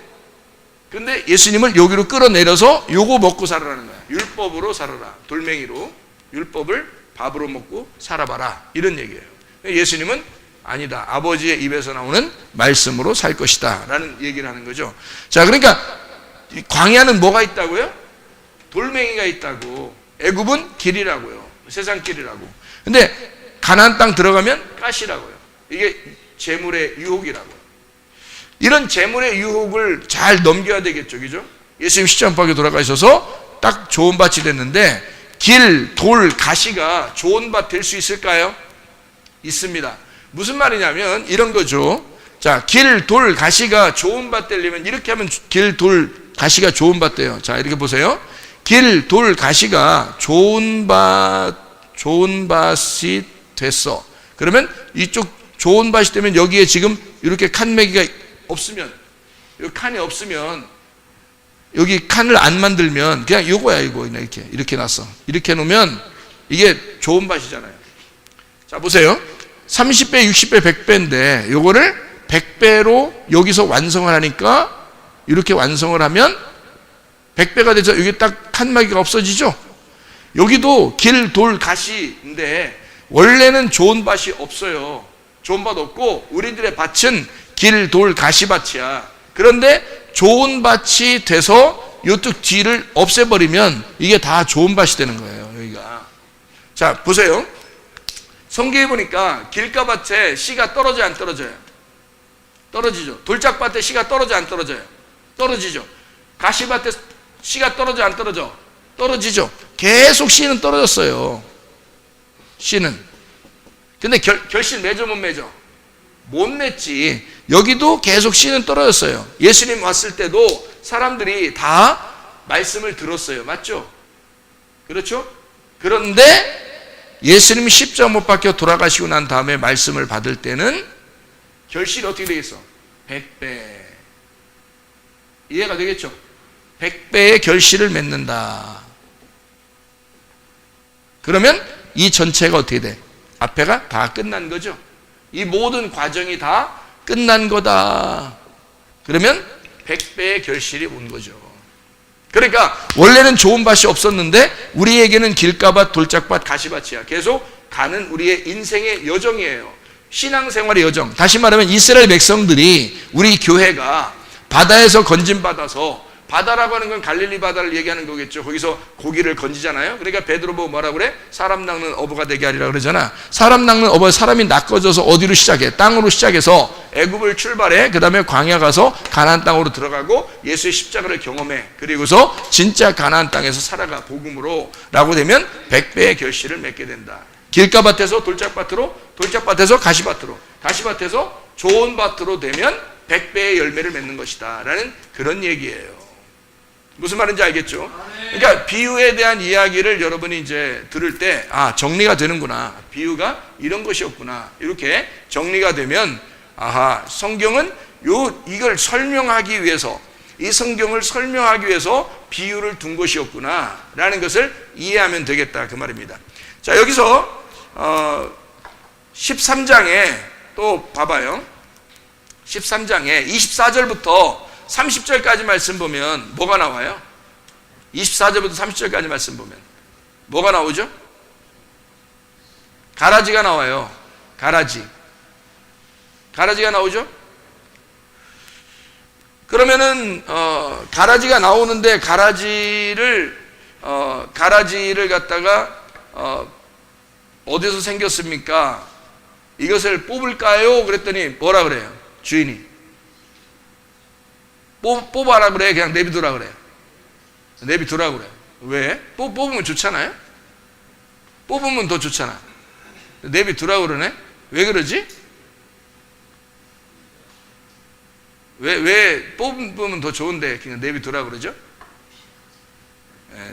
근데 예수님을 여기로 끌어내려서 요거 먹고 살아라는 거야. 율법으로 살아라. 돌멩이로. 율법을 밥으로 먹고 살아봐라. 이런 얘기예요. 예수님은 아니다. 아버지의 입에서 나오는 말씀으로 살 것이다. 라는 얘기를 하는 거죠. 자, 그러니까 광야는 뭐가 있다고요? 돌멩이가 있다고. 애굽은 길이라고요. 세상 길이라고. 근데 가나안 땅 들어가면 가시라고요. 이게 재물의 유혹이라고요. 이런 재물의 유혹을 잘 넘겨야 되겠죠. 그죠? 예수님 십자가에 돌아가셔서 딱 좋은 밭이 됐는데 길, 돌, 가시가 좋은 밭 될 수 있을까요? 있습니다. 무슨 말이냐면 이런 거죠. 자, 길, 돌, 가시가 좋은 밭 되려면 이렇게 하면 길, 돌, 가시가 좋은 밭 돼요. 자, 이렇게 보세요. 길, 돌, 가시가 좋은 밭이 됐어. 그러면 이쪽 좋은 밭이 되면 여기에 지금 이렇게 칸매기가 없으면, 여기 칸이 없으면, 여기 칸을 안 만들면 그냥 이거야. 이거 이렇게 놨어. 이렇게 놓으면 이게 좋은 밭이잖아요. 자, 보세요. 30배, 60배, 100배인데 요거를 100배로 여기서 완성을 하니까 이렇게 완성을 하면 100배가 돼서 여기 딱 칸막이가 없어지죠. 여기도 길, 돌, 가시인데 원래는 좋은 밭이 없어요. 좋은 밭 없고 우리들의 밭은 길, 돌, 가시밭이야. 그런데 좋은 밭이 돼서 이쪽 뒤를 없애버리면 이게 다 좋은 밭이 되는 거예요. 여기가. 자, 보세요. 성경에 보니까 길가밭에 씨가 떨어져요, 안 떨어져요? 떨어지죠. 돌짝밭에 씨가 떨어져, 안 떨어져요? 떨어지죠. 가시밭에 씨가 떨어져, 안 떨어져? 떨어지죠. 계속 씨는 떨어졌어요. 씨는. 근데 결실 맺어, 못 맺어? 못 맺지. 여기도 계속 씨는 떨어졌어요. 예수님 왔을 때도 사람들이 다 말씀을 들었어요. 맞죠? 그렇죠? 그런데 예수님이 십자가 못 박혀 돌아가시고 난 다음에 말씀을 받을 때는 결실이 어떻게 되겠어? 100배. 이해가 되겠죠? 100배의 결실을 맺는다. 그러면 이 전체가 어떻게 돼? 앞에가 다 끝난 거죠. 이 모든 과정이 다 끝난 거다. 그러면 100배의 결실이 온 거죠. 그러니까 원래는 좋은 밭이 없었는데 우리에게는 길가밭, 돌짝밭, 가시밭이야. 계속 가는 우리의 인생의 여정이에요. 신앙생활의 여정. 다시 말하면 이스라엘 백성들이 우리 교회가 바다에서 건짐받아서, 바다라고 하는 건 갈릴리 바다를 얘기하는 거겠죠. 거기서 고기를 건지잖아요. 그러니까 베드로 보고 뭐라 그래? 사람 낚는 어부가 되게 하리라 그러잖아. 사람 낚는 어부, 사람이 낚아져서 어디로 시작해? 땅으로 시작해서 애굽을 출발해. 그 다음에 광야 가서 가나안 땅으로 들어가고 예수의 십자가를 경험해. 그리고서 진짜 가나안 땅에서 살아가, 복음으로 라고 되면 100배의 결실을 맺게 된다. 길가밭에서 돌짝밭으로, 돌짝밭에서 가시밭으로, 가시밭에서 좋은 밭으로 되면 100배의 열매를 맺는 것이다 라는 그런 얘기예요. 무슨 말인지 알겠죠? 그러니까 비유에 대한 이야기를 여러분이 이제 들을 때, 아, 정리가 되는구나. 비유가 이런 것이었구나. 이렇게 정리가 되면, 아하, 성경은 이걸 설명하기 위해서, 이 성경을 설명하기 위해서 비유를 둔 것이었구나 라는 것을 이해하면 되겠다, 그 말입니다. 자, 여기서 13장에 또 봐봐요. 13장에 24절부터 30절까지 말씀 보면 뭐가 나와요? 24절부터 30절까지 말씀 보면 뭐가 나오죠? 가라지가 나와요. 가라지가 나오죠? 그러면은 가라지가 나오는데 가라지를 갖다가 어디서 생겼습니까? 이것을 뽑을까요? 그랬더니 뭐라 그래요? 주인이 뽑아라 그래? 그냥 내비두라 그래? 내비두라 그래? 왜? 뽑으면 좋잖아요? 뽑으면 더 좋잖아. 내비두라 그러네? 왜 그러지? 왜 뽑으면 더 좋은데 그냥 내비두라 그러죠?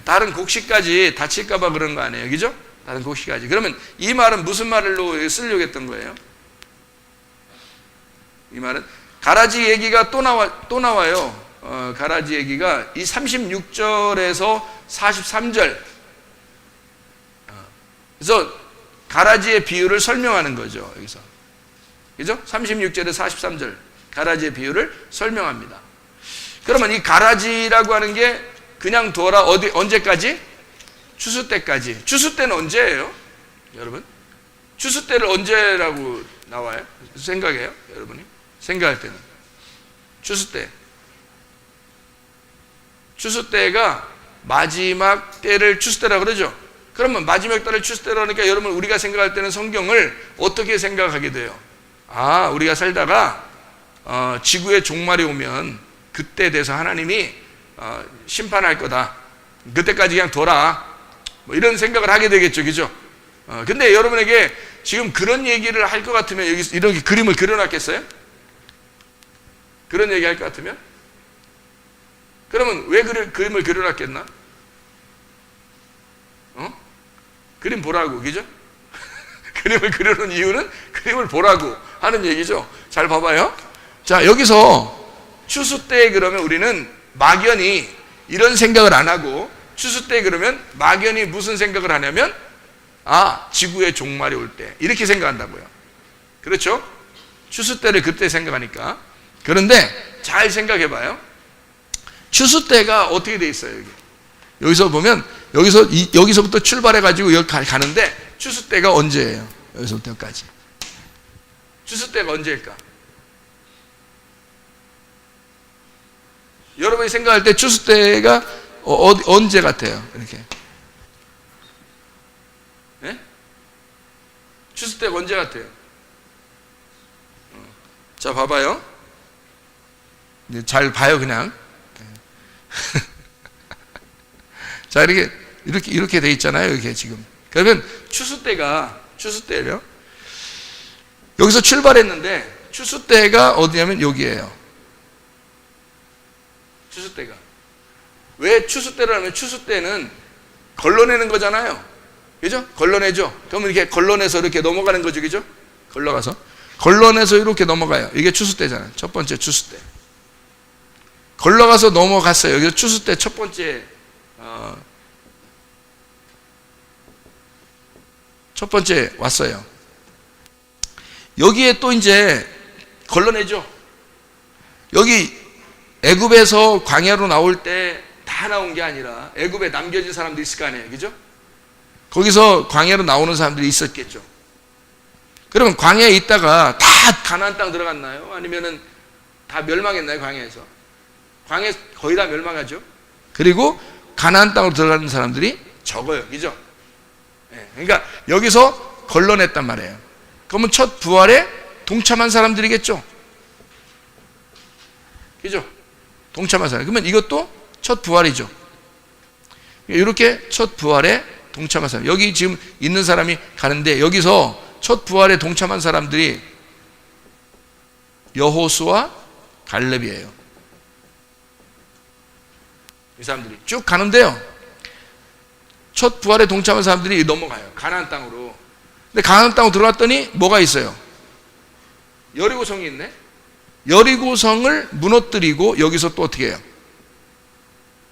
다른 곡식까지 다칠까봐 그런 거 아니에요? 그죠? 다른 곡식까지. 그러면 이 말은 무슨 말로 쓰려고 했던 거예요? 이 말은 가라지 얘기가 또 나와요. 가라지 얘기가 이 36절에서 43절. 그래서 가라지의 비유를 설명하는 거죠. 여기서. 그죠? 36절에서 43절. 가라지의 비유를 설명합니다. 그러면 이 가라지라고 하는 게 그냥 둬라, 언제까지? 추수 때까지. 추수 때는 언제예요? 여러분? 추수 때를 언제라고 나와요? 생각해요? 여러분이? 생각할 때는. 추수 때. 추수 때가 마지막 때를 추수 때라고 그러죠? 그러면 마지막 때를 추수 때라니까 여러분 우리가 생각할 때는 성경을 어떻게 생각하게 돼요? 아, 우리가 살다가 지구의 종말이 오면 그때 돼서 하나님이 심판할 거다. 그때까지 그냥 둬라. 뭐 이런 생각을 하게 되겠죠. 그죠? 근데 여러분에게 지금 그런 얘기를 할 것 같으면 여기 이렇게 그림을 그려놨겠어요? 그런 얘기 할 것 같으면? 그러면 왜 그림을 그려놨겠나? 그림 보라고, 그죠? 그림을 그려놓은 이유는 그림을 보라고 하는 얘기죠. 잘 봐봐요. 자, 여기서 추수 때 그러면 우리는 막연히 이런 생각을 안 하고, 추수 때 그러면 막연히 무슨 생각을 하냐면, 아, 지구의 종말이 올 때. 이렇게 생각한다고요. 그렇죠? 추수 때를 그때 생각하니까. 그런데 잘 생각해 봐요. 추수 때가 어떻게 돼 있어요, 여기? 여기서 보면 여기서부터 출발해가지고 여기 가는데 추수 때가 언제예요? 여기서부터까지. 추수 때가 언제일까? 여러분이 생각할 때 추수 때가 언제 같아요? 이렇게. 네? 추수 때가 언제 같아요? 자, 봐봐요. 이제 잘 봐요, 그냥. 자, 이렇게 돼 있잖아요, 이렇게 지금. 그러면 추수 때예요. 여기서 출발했는데, 추수 때가 어디냐면 여기예요. 추수 때가. 왜 추수 때를 하면 추수 때는 걸러내는 거잖아요. 그죠? 걸러내죠? 그러면 이렇게 걸러내서 이렇게 넘어가는 거죠, 그죠? 걸러내서 이렇게 넘어가요. 이게 추수 때잖아요. 첫 번째 추수 때. 걸러가서 넘어갔어요. 여기서 추수 때 첫 번째, 첫 번째 왔어요. 여기에 또 이제 걸러내죠. 여기 애굽에서 광야로 나올 때 다 나온 게 아니라 애굽에 남겨진 사람들이 있을 거 아니에요, 그죠? 거기서 광야로 나오는 사람들이 있었겠죠. 그러면 광야에 있다가 다 가나안 땅 들어갔나요? 아니면은 다 멸망했나요, 광야에서? 광야 거의 다 멸망하죠. 그리고 가나안 땅으로 들어가는 사람들이 적어요, 그죠? 네, 그러니까 여기서 걸러냈단 말이에요. 그러면 첫 부활에 동참한 사람들이겠죠, 그죠? 동참한 사람. 그러면 이것도 첫 부활이죠. 이렇게 첫 부활에 동참한 사람. 여기 지금 있는 사람이 가는데 여기서 첫 부활에 동참한 사람들이 여호수아, 갈렙이에요. 이 사람들이 쭉 가는데요. 첫 부활에 동참한 사람들이 넘어가요. 가나안 땅으로. 근데 가나안 땅으로 들어왔더니 뭐가 있어요? 여리고성이 있네. 여리고성을 무너뜨리고 여기서 또 어떻게 해요?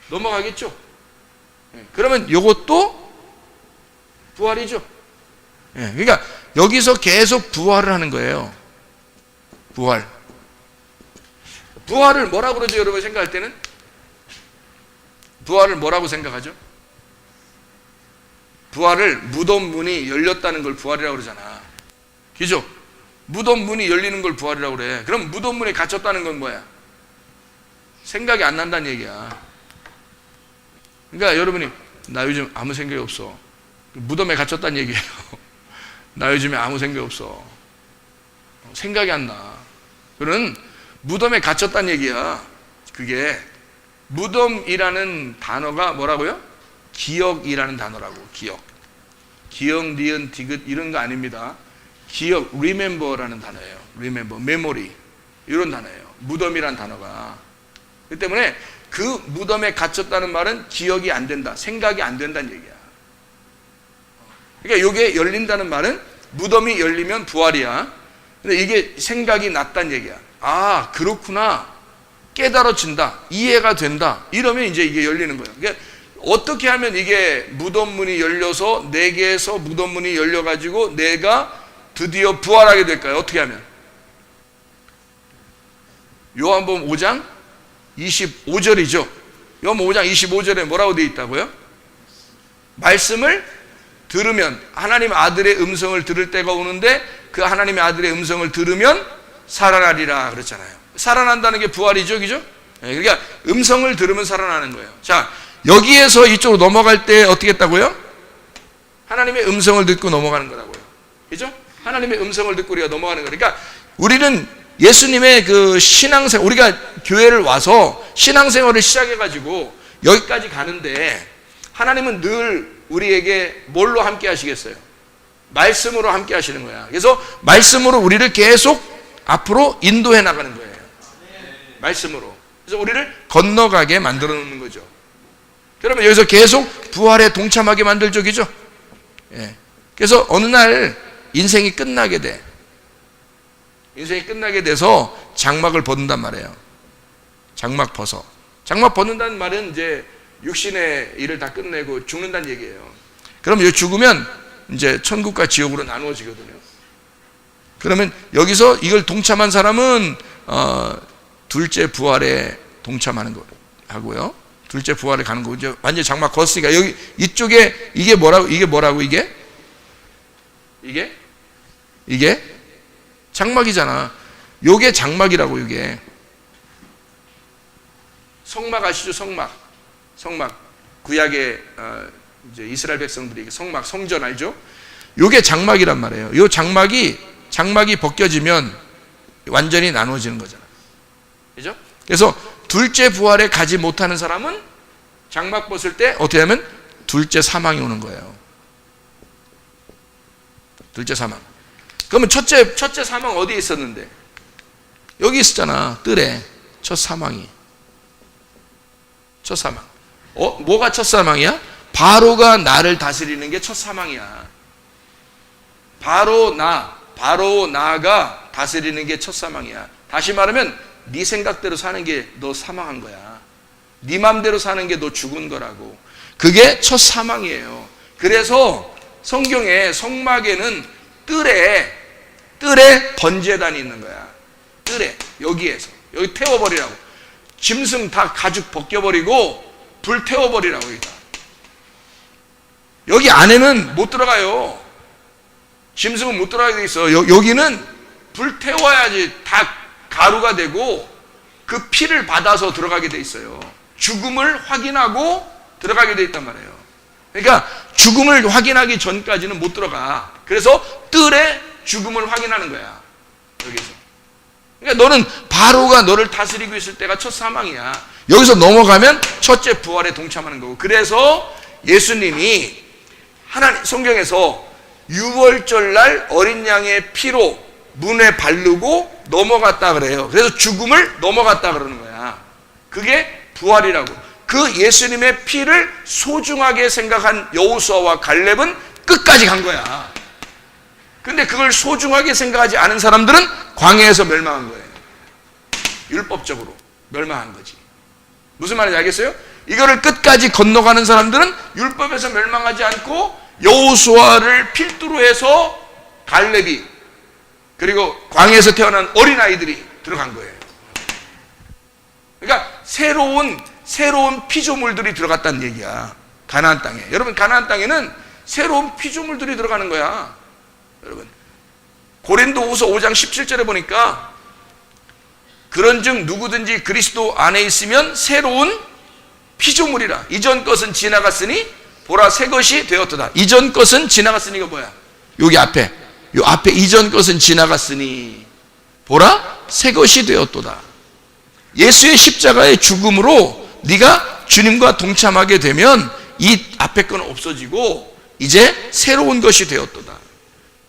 넘어가겠죠. 그러면 이것도 부활이죠. 그러니까 여기서 계속 부활을 하는 거예요. 부활을 뭐라고 그러죠, 여러분 생각할 때는? 부활을 뭐라고 생각하죠? 부활을 무덤 문이 열렸다는 걸 부활이라고 그러잖아. 그죠? 무덤 문이 열리는 걸 부활이라고 그래. 그럼 무덤 문에 갇혔다는 건 뭐야? 생각이 안 난다는 얘기야. 그러니까 여러분이 나 요즘 아무 생각이 없어. 무덤에 갇혔다는 얘기예요. 나 요즘에 아무 생각이 없어. 생각이 안 나. 그런 무덤에 갇혔다는 얘기야. 그게 무덤이라는 단어가 뭐라고요? 기억이라는 단어라고. 기억, 니은, 디귿 이런 거 아닙니다. 기억, remember라는 단어예요. remember, memory 이런 단어예요. 무덤이라는 단어가. 그 때문에 그 무덤에 갇혔다는 말은 기억이 안 된다, 생각이 안 된다는 얘기야. 그러니까 이게 열린다는 말은 무덤이 열리면 부활이야. 근데 이게 생각이 났다는 얘기야. 아, 그렇구나. 깨달아진다. 이해가 된다. 이러면 이제 이게 열리는 거예요. 그러니까 어떻게 하면 이게 무덤문이 열려서 내게서 무덤문이 열려가지고 내가 드디어 부활하게 될까요? 어떻게 하면? 요한복음 5장 25절이죠. 요한복음 5장 25절에 뭐라고 되어 있다고요? 말씀을 들으면, 하나님의 아들의 음성을 들을 때가 오는데 그 하나님의 아들의 음성을 들으면 살아나리라 그랬잖아요. 살아난다는 게 부활이죠, 그죠? 그러니까 음성을 들으면 살아나는 거예요. 자, 여기에서 이쪽으로 넘어갈 때 어떻게 했다고요? 하나님의 음성을 듣고 넘어가는 거라고요. 그죠? 하나님의 음성을 듣고 우리가 넘어가는 거예요. 그러니까 우리는 예수님의 그 신앙생활, 우리가 교회를 와서 신앙생활을 시작해가지고 여기까지 가는데 하나님은 늘 우리에게 뭘로 함께 하시겠어요? 말씀으로 함께 하시는 거야. 그래서 말씀으로 우리를 계속 앞으로 인도해 나가는 거예요. 말씀으로. 그래서 우리를 건너가게 만들어 놓는 거죠. 그러면 여기서 계속 부활에 동참하게 만들죠, 그죠? 예. 그래서 어느 날 인생이 끝나게 돼. 인생이 끝나게 돼서 장막을 벗는단 말이에요. 장막 벗어. 장막 벗는다는 말은 이제 육신의 일을 다 끝내고 죽는다는 얘기예요. 그럼 여기 죽으면 이제 천국과 지옥으로 나누어지거든요. 그러면 여기서 이걸 동참한 사람은 둘째 부활에 동참하는 거 하고요. 둘째 부활에 가는 거고, 이제 완전 장막 걷었으니까 여기 이쪽에 이게 뭐라고? 이게 장막이잖아. 요게 장막이라고. 이게 성막 아시죠? 성막 구약의 이제 이스라엘 백성들이 성막, 성전 알죠? 요게 장막이란 말이에요. 요 장막이 벗겨지면 완전히 나눠지는 거잖아. 그죠? 그래서 둘째 부활에 가지 못하는 사람은 장막 벗을 때 어떻게 하면 둘째 사망이 오는 거예요. 둘째 사망. 그러면 첫째 사망 어디에 있었는데? 여기 있었잖아. 뜰에. 첫 사망이. 첫 사망. 뭐가 첫 사망이야? 바로가 나를 다스리는 게 첫 사망이야. 바로 나가 다스리는 게 첫 사망이야. 다시 말하면 네 생각대로 사는 게 너 사망한 거야. 네 맘대로 사는 게 너 죽은 거라고. 그게 첫 사망이에요. 그래서 성경에 성막에는 뜰에 번제단이 있는 거야. 뜰에 여기에서 여기 태워버리라고. 짐승 다 가죽 벗겨버리고 불 태워버리라고. 여기 안에는 못 들어가요. 짐승은 못 들어가게 돼 있어. 여기는 불 태워야지 다 가루가 되고 그 피를 받아서 들어가게 돼 있어요. 죽음을 확인하고 들어가게 돼 있단 말이에요. 그러니까 죽음을 확인하기 전까지는 못 들어가. 그래서 뜰에 죽음을 확인하는 거야. 여기서. 그러니까 너는 바로가 너를 다스리고 있을 때가 첫 사망이야. 여기서 넘어가면 첫째 부활에 동참하는 거고. 그래서 예수님이 성경에서 유월절 날 어린 양의 피로 문에 바르고 넘어갔다 그래요. 그래서 죽음을 넘어갔다 그러는 거야. 그게 부활이라고. 그 예수님의 피를 소중하게 생각한 여호수아와 갈렙은 끝까지 간 거야. 근데 그걸 소중하게 생각하지 않은 사람들은 광야에서 멸망한 거예요. 율법적으로 멸망한 거지. 무슨 말인지 알겠어요? 이거를 끝까지 건너가는 사람들은 율법에서 멸망하지 않고 여호수아를 필두로 해서 갈렙이 그리고 광야에서 태어난 어린아이들이 들어간 거예요. 그러니까 새로운 피조물들이 들어갔다는 얘기야. 가나안 땅에. 여러분, 가나안 땅에는 새로운 피조물들이 들어가는 거야. 여러분, 고린도후서 5장 17절에 보니까 그런즉 누구든지 그리스도 안에 있으면 새로운 피조물이라. 이전 것은 지나갔으니 보라 새 것이 되었도다. 이전 것은 지나갔으니가 뭐야? 여기 앞에 이전 것은 지나갔으니 보라 새 것이 되었도다. 예수의 십자가의 죽음으로 네가 주님과 동참하게 되면 이 앞에 거는 없어지고 이제 새로운 것이 되었도다.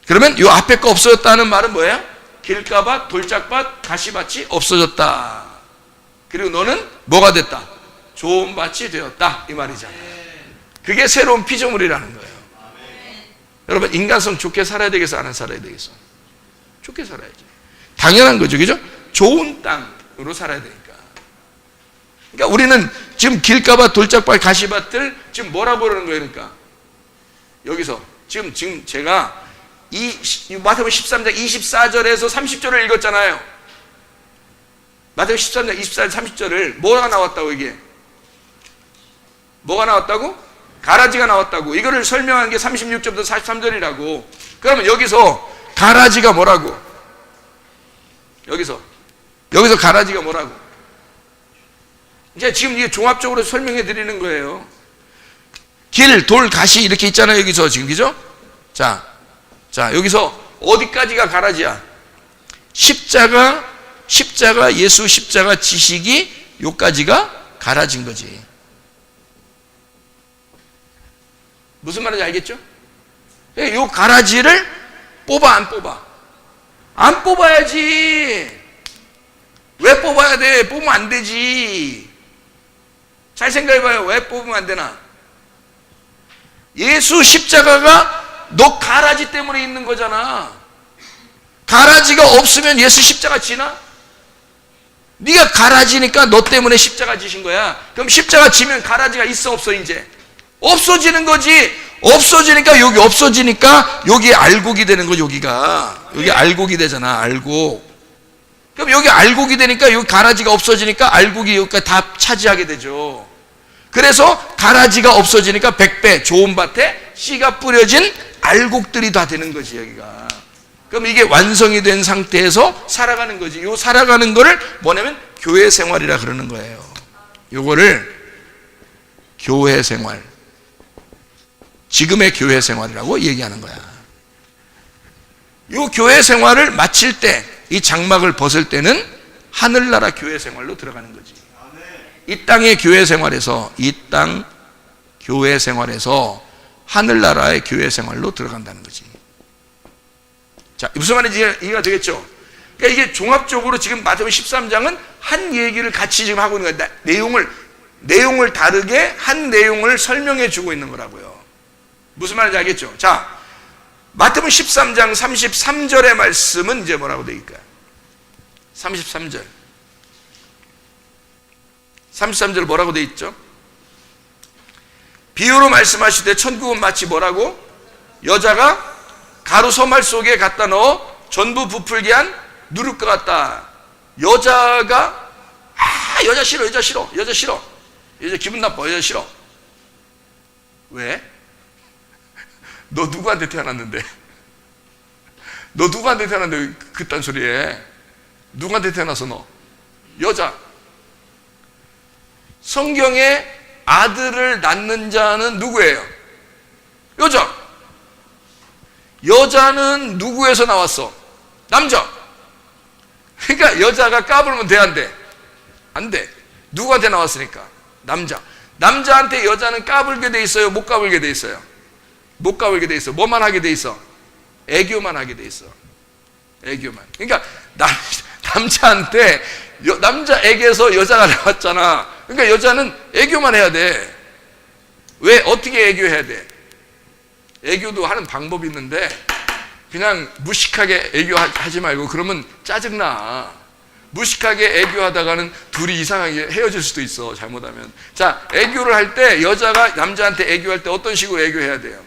그러면 이 앞에 거 없어졌다는 말은 뭐예요? 길가밭, 돌짝밭, 가시밭이 없어졌다. 그리고 너는 뭐가 됐다? 좋은 밭이 되었다. 이 말이잖아요. 그게 새로운 피조물이라는 거예요. 여러분, 인간성 좋게 살아야 되겠어? 안 살아야 되겠어? 좋게 살아야지. 당연한 거죠. 그죠? 좋은 땅으로 살아야 되니까. 그러니까 우리는 지금 길가밭, 돌짝밭, 가시밭들 지금 뭐라고 그러는 거예요? 그러니까 여기서 지금 제가 마태복음 13장 24절에서 30절을 읽었잖아요. 마태복음 13장 24절 30절을 뭐가 나왔다고? 이게 뭐가 나왔다고? 가라지가 나왔다고. 이거를 설명한 게 36절부터 43절이라고. 그러면 여기서 가라지가 뭐라고? 여기서 가라지가 뭐라고? 이제 지금 이게 종합적으로 설명해 드리는 거예요. 길, 돌, 가시 이렇게 있잖아요. 여기서 지금. 그죠? 자, 여기서 어디까지가 가라지야? 십자가 예수 십자가 지식이 요까지가 가라진 거지. 무슨 말인지 알겠죠? 요 가라지를 뽑아 안 뽑아? 안 뽑아야지. 왜 뽑아야 돼? 뽑으면 안 되지. 잘 생각해봐요. 왜 뽑으면 안 되나? 예수 십자가가 너 가라지 때문에 있는 거잖아. 가라지가 없으면 예수 십자가 지나? 네가 가라지니까 너 때문에 십자가 지신 거야. 그럼 십자가 지면 가라지가 있어 없어? 이제 없어지는 거지. 없어지니까 여기 알곡이 되는 거. 여기 알곡이 되잖아. 알곡. 그럼 여기 알곡이 되니까 여기 가라지가 없어지니까 알곡이 여기까지 다 차지하게 되죠. 그래서 가라지가 없어지니까 100배 좋은 밭에 씨가 뿌려진 알곡들이 다 되는 거지 여기가. 그럼 이게 완성이 된 상태에서 살아가는 거지. 요 살아가는 거를 뭐냐면 교회 생활이라 그러는 거예요. 요거를 교회 생활, 지금의 교회 생활이라고 얘기하는 거야. 요 교회 생활을 마칠 때, 이 장막을 벗을 때는 하늘나라 교회 생활로 들어가는 거지. 이 땅의 교회 생활에서, 이 땅 교회 생활에서 하늘나라의 교회 생활로 들어간다는 거지. 자, 무슨 말인지 이해가 되겠죠? 그러니까 이게 종합적으로 지금 마태복음 13장은 한 얘기를 같이 지금 하고 있는 거야. 내용을 다르게 한 내용을 설명해 주고 있는 거라고요. 무슨 말인지 알겠죠? 자, 마태복음 13장 33절의 말씀은 이제 뭐라고 되어 있을까요? 33절. 33절 뭐라고 되어 있죠? 비유로 말씀하시되 천국은 마치 뭐라고? 여자가 가루 소말 속에 갖다 넣어 전부 부풀게 한 누룩과 같다. 여자가 여자 싫어, 여자 싫어, 여자 싫어, 여자 기분 나빠, 여자 싫어. 왜? 너 누구한테 태어났는데? 너 누구한테 태어났는데 그딴 소리 해? 누구한테 태어나서 너? 여자. 성경에 아들을 낳는 자는 누구예요? 여자. 여자는 누구에서 나왔어? 남자. 그러니까 여자가 까불면 돼, 안 돼? 안 돼. 누구한테 나왔으니까? 남자. 남자한테 여자는 까불게 돼 있어요? 못 까불게 돼 있어요? 못 까불게 돼 있어. 뭐만 하게 돼 있어? 애교만 하게 돼 있어. 애교만. 그러니까 남자한테 남자에게서 여자가 나왔잖아. 그러니까 여자는 애교만 해야 돼. 왜? 어떻게 애교해야 돼? 애교도 하는 방법이 있는데 그냥 무식하게 애교하지 말고 그러면 짜증나. 무식하게 애교하다가는 둘이 이상하게 헤어질 수도 있어, 잘못하면. 자, 애교를 할 때 여자가 남자한테 애교할 때 어떤 식으로 애교해야 돼요?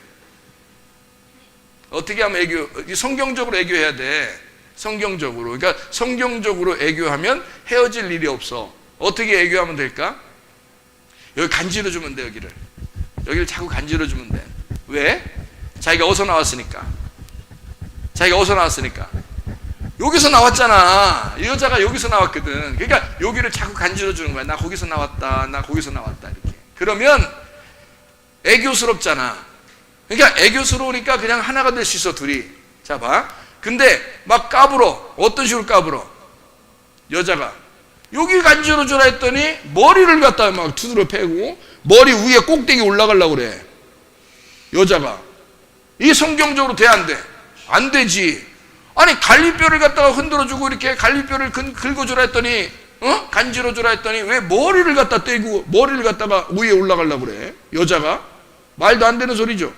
어떻게 하면 성경적으로 애교해야 돼. 성경적으로. 그러니까 성경적으로 애교하면 헤어질 일이 없어. 어떻게 애교하면 될까? 여기 간지러주면 돼. 여기를 자꾸 간지러주면 돼. 왜? 자기가 어디서 나왔으니까. 여기서 나왔잖아. 이 여자가 여기서 나왔거든. 그러니까 여기를 자꾸 간지러주는 거야. 나 거기서 나왔다, 나 거기서 나왔다, 이렇게. 그러면 애교스럽잖아. 그러니까 애교스러우니까 그냥 하나가 될 수 있어, 둘이. 자, 봐. 근데 막 까불어. 어떤 식으로 까불어? 여자가 여기 간지러주라 했더니 머리를 갖다 막 두드려 패고 머리 위에 꼭대기 올라가려고 그래. 여자가. 이게 성경적으로 돼, 안 돼? 안 되지. 아니, 갈비뼈를 갖다가 흔들어주고 이렇게 갈비뼈를 긁어주라 했더니, 간지러주라 했더니 왜 머리를 갖다 떼고 머리를 갖다가 위에 올라가려고 그래? 여자가. 말도 안 되는 소리죠.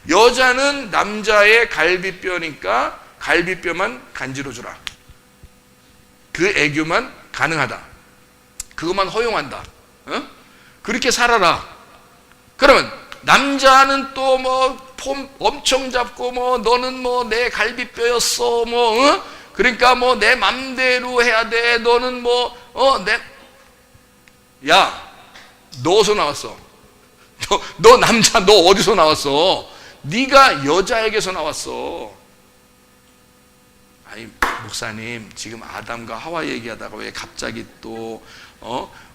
여자는 남자의 갈비뼈니까 갈비뼈만 간지러주라. 그 애교만 가능하다. 그것만 허용한다. 그렇게 살아라. 그러면 남자는 또 뭐 폼 엄청 잡고 뭐 너는 뭐 내 갈비뼈였어 뭐 그러니까 뭐 내 맘대로 해야 돼. 너는 뭐 야, 너 어디서 나왔어? 너 남자 너 어디서 나왔어? 네가 여자에게서 나왔어. 아니, 목사님 지금 아담과 하와 얘기하다가 왜 갑자기 또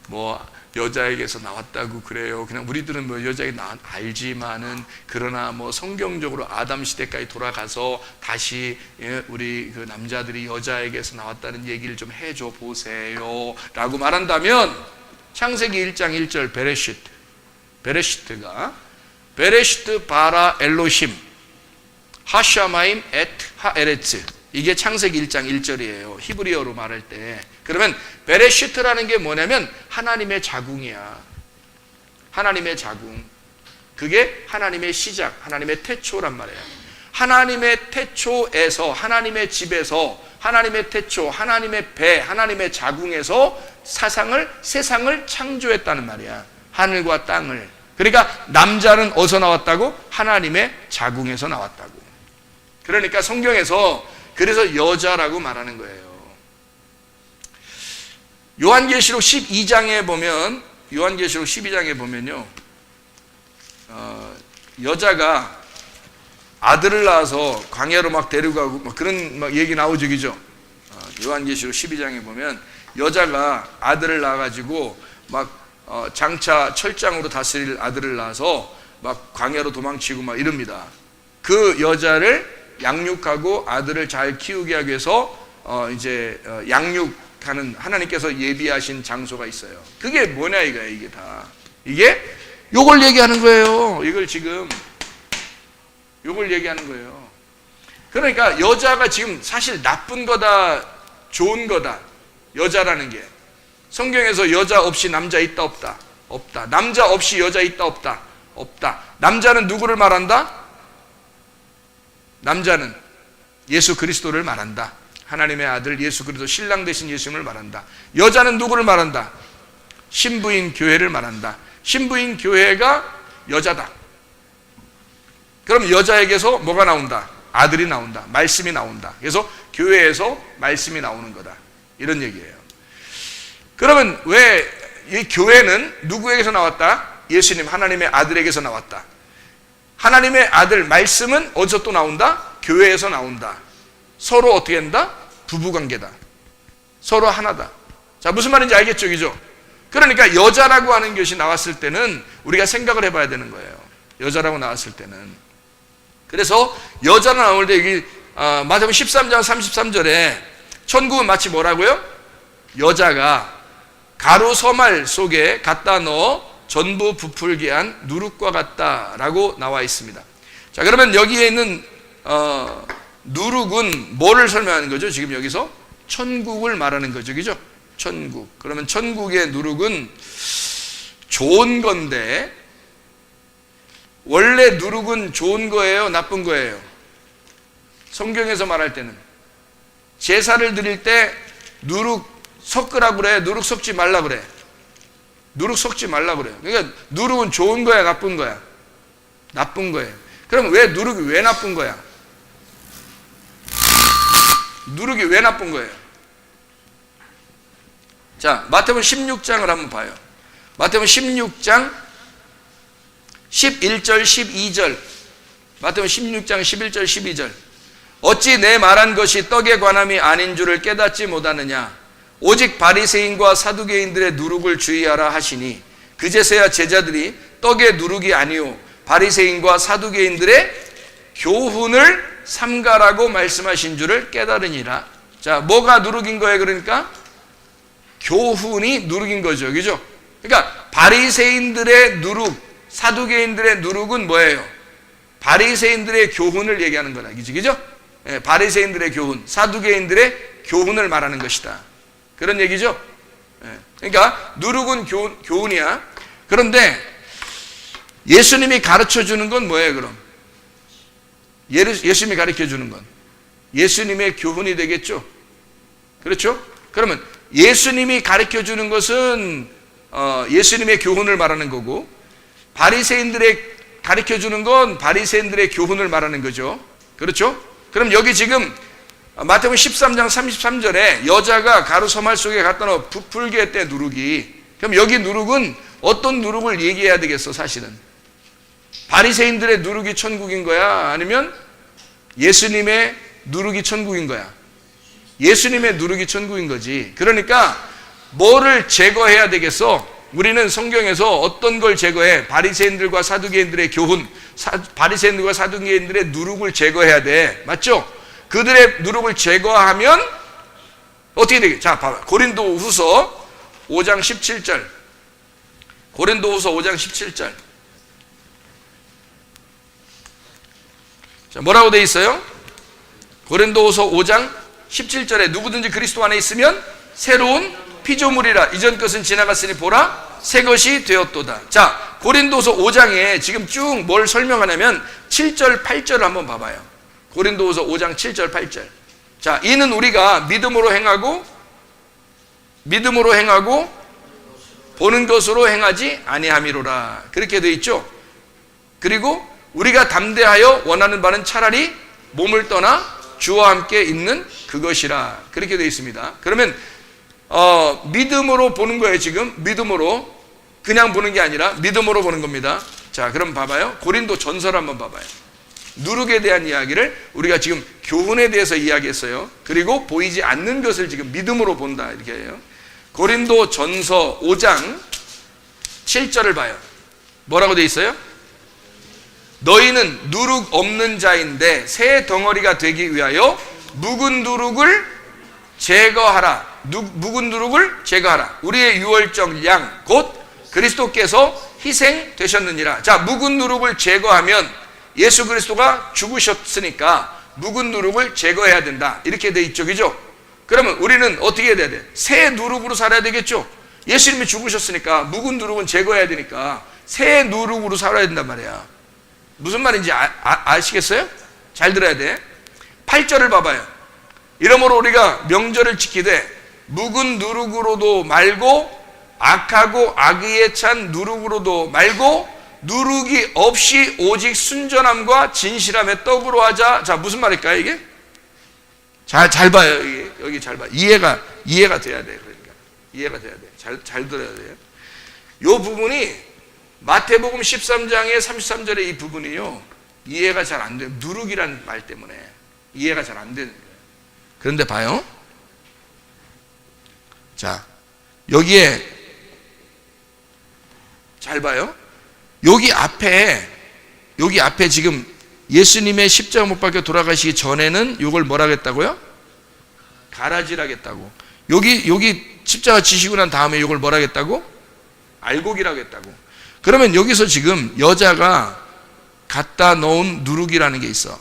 뭐 여자에게서 나왔다고 그래요? 그냥 우리들은 뭐 여자에게 알지만은, 그러나 뭐 성경적으로 아담 시대까지 돌아가서 다시 우리 그 남자들이 여자에게서 나왔다는 얘기를 좀 해줘 보세요 라고 말한다면, 창세기 1장 1절 베레시트가 베레시트 바라 엘로힘 하샤마임 엣 하에레츠, 이게 창세기 1장 1절이에요. 히브리어로 말할 때. 그러면 베레시트라는 게 뭐냐면 하나님의 자궁이야. 하나님의 자궁. 그게 하나님의 시작, 하나님의 태초란 말이에요. 하나님의 태초에서, 하나님의 집에서, 하나님의 태초, 하나님의 배, 하나님의 자궁에서 세상을 창조했다는 말이야. 하늘과 땅을. 그러니까 남자는 어디서 나왔다고? 하나님의 자궁에서 나왔다고. 그러니까 성경에서 그래서 여자라고 말하는 거예요. 요한계시록 12장에 보면 요한계시록 12장에 보면요, 여자가 아들을 낳아서 광야로 막 데려가고 막 그런 막 얘기 나오죠, 그죠? 요한계시록 12장에 보면 여자가 아들을 낳아가지고 막 장차 철장으로 다스릴 아들을 낳아서 막 광야로 도망치고 막 이럽니다. 그 여자를 양육하고 아들을 잘 키우게 하기 위해서 이제 양육하는 하나님께서 예비하신 장소가 있어요. 그게 뭐냐 이거예요. 이게 다 이게 요걸 얘기하는 거예요. 이걸 지금 요걸 얘기하는 거예요. 그러니까 여자가 지금 사실 나쁜 거다 좋은 거다, 여자라는 게 성경에서 여자 없이 남자 있다 없다? 없다. 남자 없이 여자 있다 없다? 없다. 남자는 누구를 말한다? 남자는 예수 그리스도를 말한다. 하나님의 아들 예수 그리스도 신랑 되신 예수님을 말한다. 여자는 누구를 말한다? 신부인 교회를 말한다. 신부인 교회가 여자다. 그럼 여자에게서 뭐가 나온다? 아들이 나온다. 말씀이 나온다. 그래서 교회에서 말씀이 나오는 거다. 이런 얘기예요. 그러면 왜 이 교회는 누구에게서 나왔다? 예수님 하나님의 아들에게서 나왔다. 하나님의 아들 말씀은 어디서 또 나온다? 교회에서 나온다. 서로 어떻게 한다? 부부관계다. 서로 하나다. 자, 무슨 말인지 알겠죠? 그죠? 그러니까 여자라고 하는 것이 나왔을 때는 우리가 생각을 해봐야 되는 거예요. 여자라고 나왔을 때는. 그래서 여자로 나올 때 여기 마태복음 13장 33절에 천국은 마치 뭐라고요? 여자가 가루 서말 속에 갖다 넣어 전부 부풀게 한 누룩과 같다라고 나와 있습니다. 자, 그러면 여기에 있는 누룩은 뭐를 설명하는 거죠? 지금 여기서 천국을 말하는 거죠, 그죠? 천국. 그러면 천국의 누룩은 좋은 건데 원래 누룩은 좋은 거예요, 나쁜 거예요? 성경에서 말할 때는 제사를 드릴 때 누룩 섞으라고 그래, 누룩 섞지 말라 그래. 누룩 섞지 말라 그래요. 그러니까 누룩은 좋은 거야, 나쁜 거야? 나쁜 거예요. 그럼 왜 누룩이 왜 나쁜 거야? 누룩이 왜 나쁜 거예요? 자, 마태복음 16장을 한번 봐요. 마태복음 16장 11절 12절. 마태복음 16장 11절 12절. 어찌 내 말한 것이 떡에 관함이 아닌 줄을 깨닫지 못하느냐? 오직 바리새인과 사두개인들의 누룩을 주의하라 하시니 그제서야 제자들이 떡의 누룩이 아니요 바리새인과 사두개인들의 교훈을 삼가라고 말씀하신 줄을 깨달으니라. 자, 뭐가 누룩인 거예요? 그러니까 교훈이 누룩인 거죠, 그죠? 그러니까 바리새인들의 누룩, 사두개인들의 누룩은 뭐예요? 바리새인들의 교훈을 얘기하는 거다, 그죠? 예, 바리새인들의 교훈, 사두개인들의 교훈을 말하는 것이다. 그런 얘기죠. 예, 그러니까 누룩은 교훈이야. 그런데 예수님이 가르쳐 주는 건 뭐예요, 그럼? 예수님이 가르쳐 주는 건 예수님의 교훈이 되겠죠. 그렇죠? 그러면 예수님이 가르쳐 주는 것은 예수님의 교훈을 말하는 거고, 바리새인들의 가르쳐 주는 건 바리새인들의 교훈을 말하는 거죠. 그렇죠? 그럼 여기 지금 마태복음 13장 33절에 여자가 가루 서말 속에 갖다 넣어 부풀게 했대, 누룩이. 그럼 여기 누룩은 어떤 누룩을 얘기해야 되겠어? 사실은 바리새인들의 누룩이 천국인 거야? 아니면 예수님의 누룩이 천국인 거야? 예수님의 누룩이 천국인 거지. 그러니까 뭐를 제거해야 되겠어? 우리는 성경에서 어떤 걸 제거해? 바리새인들과 사두개인들의 교훈, 바리새인들과 사두개인들의 누룩을 제거해야 돼. 맞죠? 그들의 누룩을 제거하면 어떻게 되겠죠? 자, 봐봐. 고린도후서 5장 17절. 고린도후서 5장 17절. 자, 뭐라고 돼 있어요? 고린도후서 5장 17절에 누구든지 그리스도 안에 있으면 새로운 피조물이라. 이전 것은 지나갔으니 보라 새 것이 되었도다. 자, 고린도후서 5장에 지금 쭉 뭘 설명하냐면 7절 8절을 한번 봐봐요. 고린도후서 5장 7절 8절. 자, 이는 우리가 믿음으로 행하고 보는 것으로 행하지 아니함이로라. 그렇게 되어 있죠. 그리고 우리가 담대하여 원하는 바는 차라리 몸을 떠나 주와 함께 있는 그것이라. 그렇게 되어 있습니다. 그러면 믿음으로 보는 거예요. 지금 믿음으로. 그냥 보는 게 아니라 믿음으로 보는 겁니다. 자, 그럼 봐봐요. 고린도 전서를 한번 봐봐요. 누룩에 대한 이야기를 우리가 지금 교훈에 대해서 이야기했어요. 그리고 보이지 않는 것을 지금 믿음으로 본다 이렇게 해요. 고린도 전서 5장 7절을 봐요. 뭐라고 돼 있어요? 너희는 누룩 없는 자인데 새 덩어리가 되기 위하여 묵은 누룩을 제거하라. 묵은 누룩을 제거하라. 우리의 유월절 양 곧 그리스도께서 희생되셨느니라. 자, 묵은 누룩을 제거하면 예수 그리스도가 죽으셨으니까 묵은 누룩을 제거해야 된다. 이렇게 돼 있죠. 그죠? 그러면 우리는 어떻게 해야 돼? 새 누룩으로 살아야 되겠죠? 예수님이 죽으셨으니까 묵은 누룩은 제거해야 되니까 새 누룩으로 살아야 된단 말이야. 무슨 말인지 아시겠어요? 잘 들어야 돼. 8절을 봐봐요. 이러므로 우리가 명절을 지키되 묵은 누룩으로도 말고 악하고 악의에 찬 누룩으로도 말고 누룩이 없이 오직 순전함과 진실함의 떡으로 하자. 자, 무슨 말일까요 이게? 잘 봐요. 여기 잘 봐. 이해가 돼야 돼. 그러니까 이해가 돼야 돼. 잘 들어야 돼요. 요 부분이 마태복음 13장의 33절의 이 부분이요, 이해가 잘 안 돼요. 누룩이라는 말 때문에 이해가 잘 안 되는 거예요. 그런데 봐요. 자, 여기에 잘 봐요. 여기 앞에 지금 예수님의 십자가 못 박혀 돌아가시기 전에는 이걸 뭐라 하겠다고요? 가라지라겠다고. 여기 십자가 지시고 난 다음에 이걸 뭐라 하겠다고? 알곡이라고 했다고. 그러면 여기서 지금 여자가 갖다 놓은 누룩이라는 게 있어.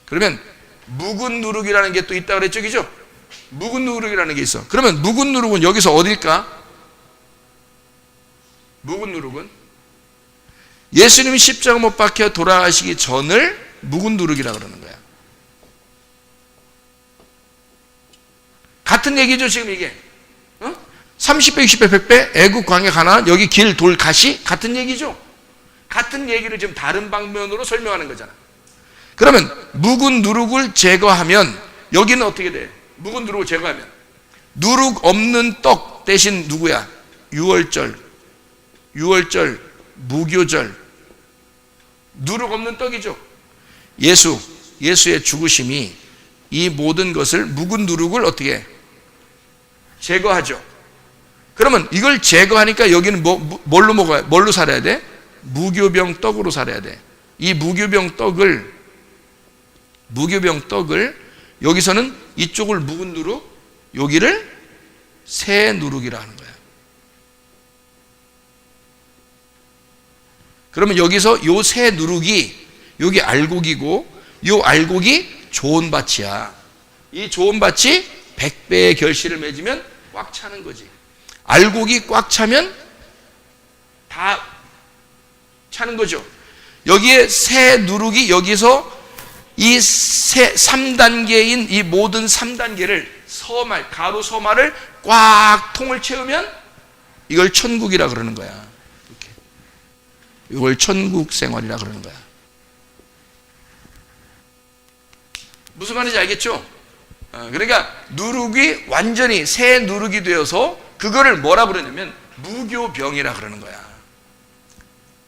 그러면 묵은 누룩이라는 게 또 있다 그랬죠, 그죠? 묵은 누룩이라는 게 있어. 그러면 묵은 누룩은 여기서 어딜까? 묵은 누룩은 예수님이 십자가 못 박혀 돌아가시기 전을 묵은 누룩이라고 그러는 거야. 같은 얘기죠 지금 이게. 30배, 60배, 100배, 애국, 광야, 가나안, 여기 길, 돌, 가시 같은 얘기죠. 같은 얘기를 지금 다른 방면으로 설명하는 거잖아. 그러면 묵은 누룩을 제거하면 여기는 어떻게 돼? 묵은 누룩을 제거하면 누룩 없는 떡 대신 누구야? 유월절, 무교절, 누룩 없는 떡이죠. 예수의 죽으심이 이 모든 것을, 묵은 누룩을 어떻게 해? 제거하죠. 그러면 이걸 제거하니까 여기는 뭘로 살아야 돼? 무교병 떡으로 살아야 돼. 이 무교병 떡을 여기서는 이쪽을 묵은 누룩, 여기를 새 누룩이라 하는 거야. 그러면 여기서 요 새 누룩이 여기 알곡이고, 요 알곡이 좋은 밭이야. 이 좋은 밭이 100배의 결실을 맺으면 꽉 차는 거지. 알곡이 꽉 차면 다 차는 거죠. 여기에 새 누룩이 여기서 이 3단계인 이 모든 3단계를 가로 서말을 꽉 통을 채우면 이걸 천국이라 그러는 거야. 이렇게. 이걸 천국 생활이라 그러는 거야. 무슨 말인지 알겠죠? 그러니까 누룩이 완전히 새 누룩이 되어서 그거를 뭐라 그러냐면 무교병이라 그러는 거야.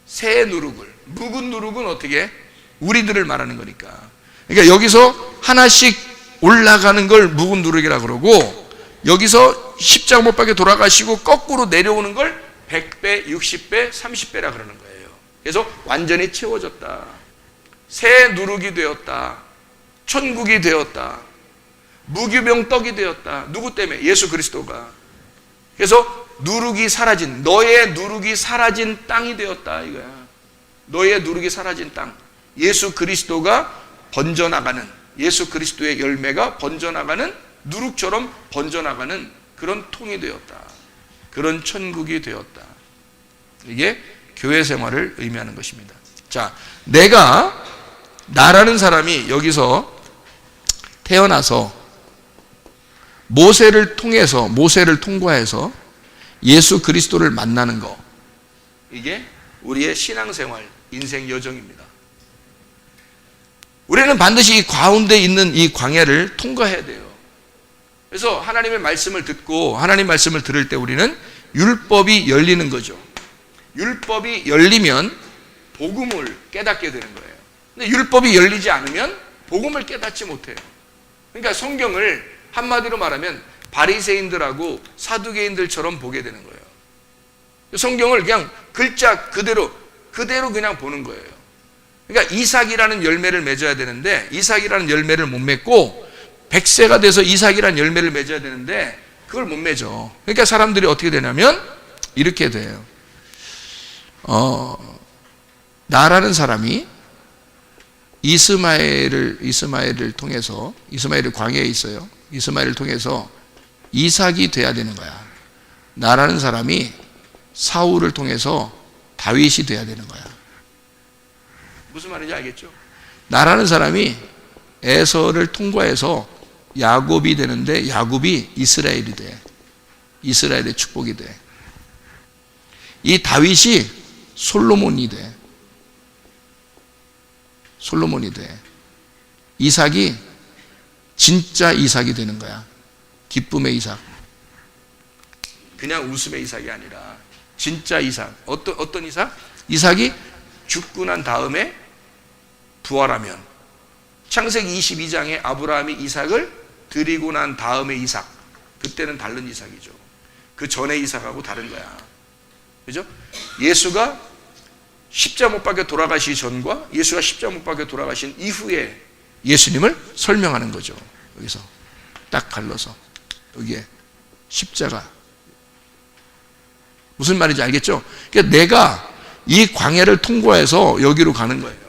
새 누룩을. 묵은 누룩은 어떻게? 우리들을 말하는 거니까. 그러니까 여기서 하나씩 올라가는 걸 묵은 누룩이라 그러고, 여기서 십자가 못 박혀 돌아가시고 거꾸로 내려오는 걸 100배, 60배, 30배라 그러는 거예요. 그래서 완전히 채워졌다. 새 누룩이 되었다. 천국이 되었다. 무교병 떡이 되었다. 누구 때문에? 예수 그리스도가. 그래서 누룩이 사라진, 너의 누룩이 사라진 땅이 되었다 이거야. 너의 누룩이 사라진 땅. 예수 그리스도가 번져나가는, 예수 그리스도의 열매가 번져나가는, 누룩처럼 번져나가는 그런 통이 되었다. 그런 천국이 되었다. 이게 교회 생활을 의미하는 것입니다. 자, 나라는 사람이 여기서 태어나서 모세를 통과해서 예수 그리스도를 만나는 거, 이게 우리의 신앙생활, 인생 여정입니다. 우리는 반드시 이 가운데 있는 이 광야를 통과해야 돼요. 그래서 하나님의 말씀을 듣고 하나님 말씀을 들을 때 우리는 율법이 열리는 거죠. 율법이 열리면 복음을 깨닫게 되는 거예요. 근데 율법이 열리지 않으면 복음을 깨닫지 못해요. 그러니까 성경을 한마디로 말하면 바리새인들하고 사두개인들처럼 보게 되는 거예요. 성경을 그냥 글자 그대로 그냥 보는 거예요. 그러니까 이삭이라는 열매를 맺어야 되는데 이삭이라는 열매를 못 맺고 100세가 돼서 이삭이라는 열매를 맺어야 되는데 그걸 못 맺어. 그러니까 사람들이 어떻게 되냐면 이렇게 돼요. 나라는 사람이 이스마엘을 통해서, 이스마엘이 광야에 있어요. 이스마엘을 통해서 이삭이 돼야 되는 거야. 나라는 사람이 사울을 통해서 다윗이 돼야 되는 거야. 무슨 말인지 알겠죠? 나라는 사람이 에서를 통과해서 야곱이 되는데 야곱이 이스라엘이 돼. 이스라엘의 축복이 돼. 이 다윗이 솔로몬이 돼. 솔로몬이 돼. 이삭이 진짜 이삭이 되는 거야. 기쁨의 이삭. 그냥 웃음의 이삭이 아니라 진짜 이삭. 어떤 이삭? 이삭이 죽고 난 다음에 부활하면 창세기 22장에 아브라함이 이삭을 드리고 난 다음에 이삭. 그때는 다른 이삭이죠. 그 전에 이삭하고 다른 거야. 그죠? 예수가 십자가 못 박혀 돌아가시기 전과 예수가 십자가 못 박혀 돌아가신 이후에 예수님을 설명하는 거죠. 여기서 딱 갈라서 여기에 십자가. 무슨 말인지 알겠죠? 그러니까 내가 이 광야를 통과해서 여기로 가는 거예요.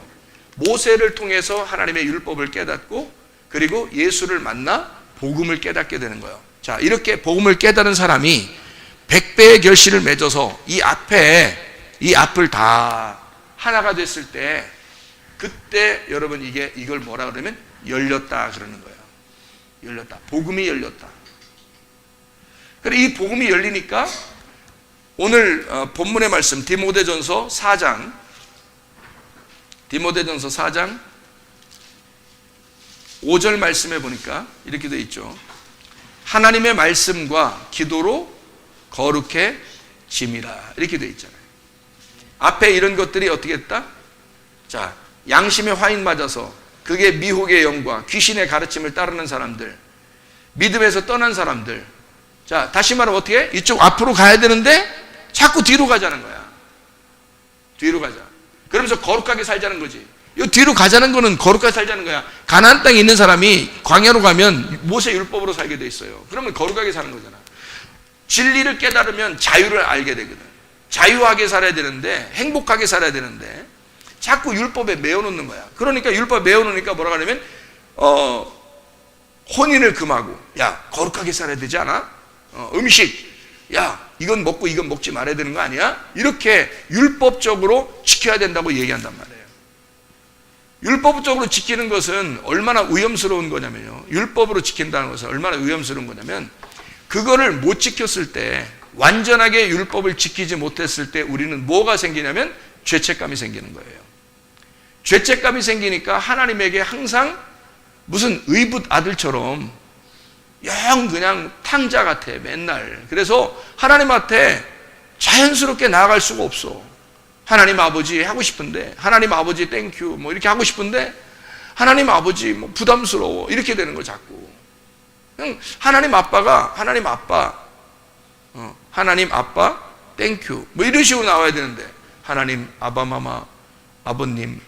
모세를 통해서 하나님의 율법을 깨닫고 그리고 예수를 만나 복음을 깨닫게 되는 거예요. 자, 이렇게 복음을 깨달은 사람이 100배의 결실을 맺어서 이 앞을 다 하나가 됐을 때 그때 여러분 이걸 뭐라 그러면 열렸다 그러는 거예요. 열렸다. 복음이 열렸다. 그래 이 복음이 열리니까 오늘 본문의 말씀 디모데전서 4장 5절 말씀에 보니까 이렇게 되어 있죠. 하나님의 말씀과 기도로 거룩해짐이라 이렇게 되어 있잖아요. 앞에 이런 것들이 어떻게 했다? 자, 양심의 화인 맞아서 그게 미혹의 영과 귀신의 가르침을 따르는 사람들, 믿음에서 떠난 사람들. 자, 다시 말하면 어떻게 해? 이쪽 앞으로 가야 되는데 자꾸 뒤로 가자는 거야. 뒤로 가자. 그러면서 거룩하게 살자는 거지. 이 뒤로 가자는 거는 거룩하게 살자는 거야. 가나안 땅에 있는 사람이 광야로 가면 모세 율법으로 살게 돼 있어요. 그러면 거룩하게 사는 거잖아. 진리를 깨달으면 자유를 알게 되거든. 자유하게 살아야 되는데 행복하게 살아야 되는데 자꾸 율법에 메어놓는 거야. 그러니까 율법에 메어놓으니까 뭐라 하냐면 혼인을 금하고 야 거룩하게 살아야 되지 않아? 음식 야 이건 먹고 이건 먹지 말아야 되는 거 아니야? 이렇게 율법적으로 지켜야 된다고 얘기한단 말이에요. 율법적으로 지키는 것은 얼마나 위험스러운 거냐면요. 율법으로 지킨다는 것은 얼마나 위험스러운 거냐면 그거를 못 지켰을 때 완전하게 율법을 지키지 못했을 때 우리는 뭐가 생기냐면 죄책감이 생기는 거예요. 죄책감이 생기니까 하나님에게 항상 무슨 의붓 아들처럼 영 그냥 탕자 같아 맨날. 그래서 하나님한테 자연스럽게 나아갈 수가 없어. 하나님 아버지 하고 싶은데 하나님 아버지 땡큐 뭐 이렇게 하고 싶은데 하나님 아버지 뭐 부담스러워 이렇게 되는 거 자꾸. 그냥 하나님 아빠 땡큐 뭐 이런 식으로 나와야 되는데 하나님 아바마마 아버님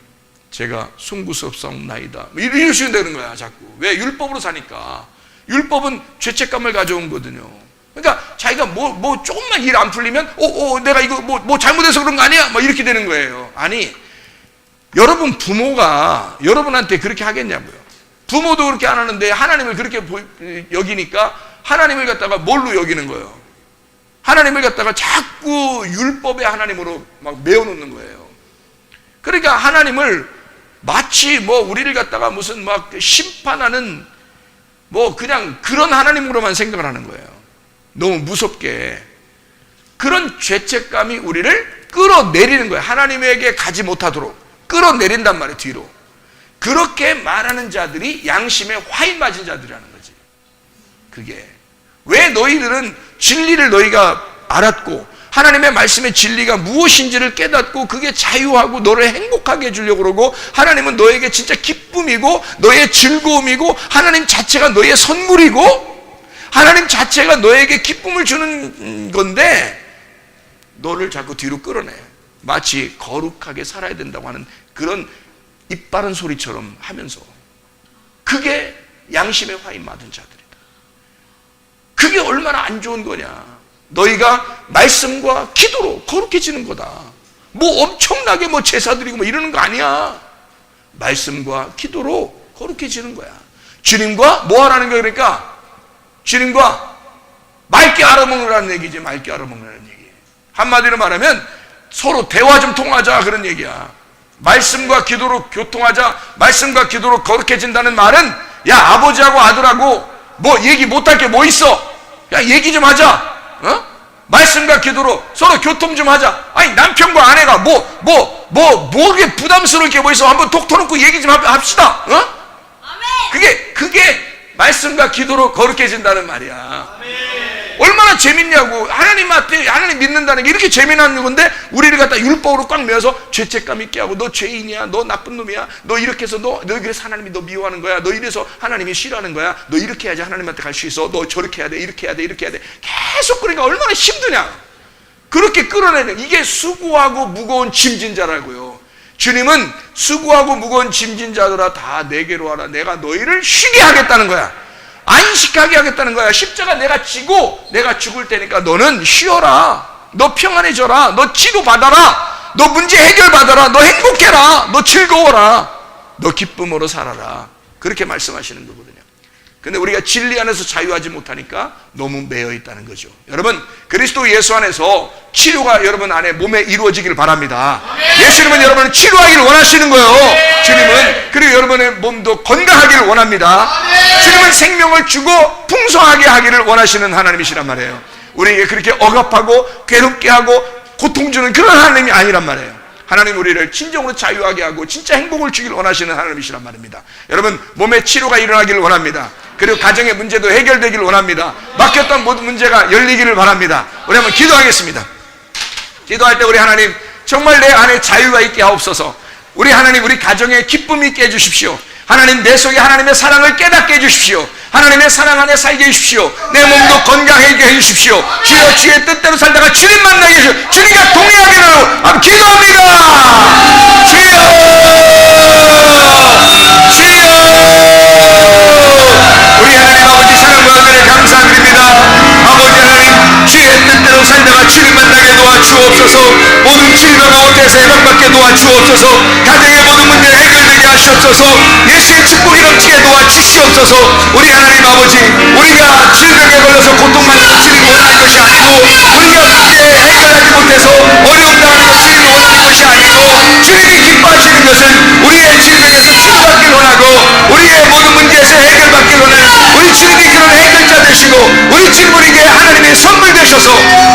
제가 송구스럽사옵나이다 뭐 이런 식으로 되는 거야 자꾸. 왜? 율법으로 사니까. 율법은 죄책감을 가져오거든요. 그러니까 자기가 뭐 조금만 일 안 풀리면 내가 이거 뭐 잘못해서 그런 거 아니야? 뭐 이렇게 되는 거예요. 아니 여러분 부모가 여러분한테 그렇게 하겠냐고요. 부모도 그렇게 안 하는데 하나님을 그렇게 여기니까 하나님을 갖다가 뭘로 여기는 거예요? 하나님을 갖다가 자꾸 율법의 하나님으로 막 메어놓는 거예요. 그러니까 하나님을 마치 뭐 우리를 갖다가 무슨 막 심판하는 뭐 그냥 그런 하나님으로만 생각을 하는 거예요. 너무 무섭게. 그런 죄책감이 우리를 끌어내리는 거예요. 하나님에게 가지 못하도록 끌어내린단 말이에요. 뒤로. 그렇게 말하는 자들이 양심에 화인 맞은 자들이라는 거지. 그게 왜 너희들은 진리를 너희가 알았고 하나님의 말씀의 진리가 무엇인지를 깨닫고 그게 자유하고 너를 행복하게 해주려고 그러고 하나님은 너에게 진짜 기쁨이고 너의 즐거움이고 하나님 자체가 너의 선물이고 하나님 자체가 너에게 기쁨을 주는 건데 너를 자꾸 뒤로 끌어내. 마치 거룩하게 살아야 된다고 하는 그런 입 바른 소리처럼 하면서 그게 양심의 화인 맞은 자들이다. 그게 얼마나 안 좋은 거냐. 너희가 말씀과 기도로 거룩해지는 거다. 뭐 엄청나게 뭐 제사 드리고 뭐 이러는 거 아니야. 말씀과 기도로 거룩해지는 거야. 주님과 뭐 하라는 거야? 그러니까 주님과 맑게 알아먹으라는 얘기지. 맑게 알아먹으라는 얘기. 한마디로 말하면 서로 대화 좀 통하자 그런 얘기야. 말씀과 기도로 교통하자. 말씀과 기도로 거룩해진다는 말은 야 아버지하고 아들하고 뭐 얘기 못할 게 뭐 있어. 야 얘기 좀 하자. 말씀과 기도로 서로 교통 좀 하자. 아니 남편과 아내가 뭐게 부담스러울 게 뭐 있어. 한번 톡 터놓고 얘기 좀 합시다. 그게 말씀과 기도로 거룩해진다는 말이야. 얼마나 재밌냐고. 하나님한테 하나님 믿는다는 게 이렇게 재미난 건데 우리를 갖다 율법으로 꽉 메어서 죄책감 있게 하고 너 죄인이야, 너 나쁜 놈이야, 너 이렇게 해서 너 그래서 하나님이 너 미워하는 거야, 너 이래서 하나님이 싫어하는 거야, 너 이렇게 해야지 하나님한테 갈 수 있어, 너 저렇게 해야 돼, 이렇게 해야 돼, 이렇게 해야 돼. 계속 그러니까 얼마나 힘드냐. 그렇게 끌어내는 이게 수고하고 무거운 짐진 자라고요. 주님은 수고하고 무거운 짐진 자들아 다 내게로 와라. 내가 너희를 쉬게 하겠다는 거야. 안식하게 하겠다는 거야. 십자가 내가 지고 내가 죽을 테니까 너는 쉬어라. 너 평안해져라. 너 치료받아라. 너 문제 해결받아라. 너 행복해라. 너 즐거워라. 너 기쁨으로 살아라. 그렇게 말씀하시는 거거든요. 근데 우리가 진리 안에서 자유하지 못하니까 너무 매여 있다는 거죠. 여러분 그리스도 예수 안에서 치료가 여러분 안에 몸에 이루어지길 바랍니다. 예수님은 여러분을 치료하기를 원하시는 거예요. 주님은. 그리고 여러분의 몸도 건강하기를 원합니다. 주님은 생명을 주고 풍성하게 하기를 원하시는 하나님이시란 말이에요. 우리에게 그렇게 억압하고 괴롭게 하고 고통 주는 그런 하나님이 아니란 말이에요. 하나님 우리를 진정으로 자유하게 하고 진짜 행복을 주길 원하시는 하나님이시란 말입니다. 여러분 몸에 치료가 일어나기를 원합니다. 그리고 가정의 문제도 해결되기를 원합니다. 막혔던 모든 문제가 열리기를 바랍니다. 우리 한번 기도하겠습니다. 기도할 때 우리 하나님 정말 내 안에 자유가 있게 하옵소서. 우리 하나님 우리 가정에 기쁨이 있게 해주십시오. 하나님 내 속에 하나님의 사랑을 깨닫게 해주십시오. 하나님의 사랑 안에 살게 해주십시오. 내 몸도 건강하게 해주십시오. 주여 주의 뜻대로 살다가 주님 만나게 해주십시오. 주님과 동행하기를 기도합니다. 주여 우리 하나님 아버지 사랑과 은혜를 감사드립니다. 아버지 하나님 주의 뜻대로 살다가 주님 만나게 도와주옵소서. 모든 질병 가운데서 해방받게 도와주옵소서. 가정의 모든 문제 해결되게 하시옵소서. 예수의 축복이 넘치게 도와주시옵소서. 우리 하나님 아버지 우리가 질병에 걸려서 고통받는 주님을 원하는 것이 아니고 우리가 문제 해결하지 못해서 어려움 당하는 것 주님을 원하는 것이 아니고 주님이 기뻐하시는 것은 우리의 질병에서 치료받기를 원하고 우리의 모든 문제에서 해결받기를 원하는 우리 주님이 그런 해결자 되시고 우리 주님에게 하나님의 선물 되셔서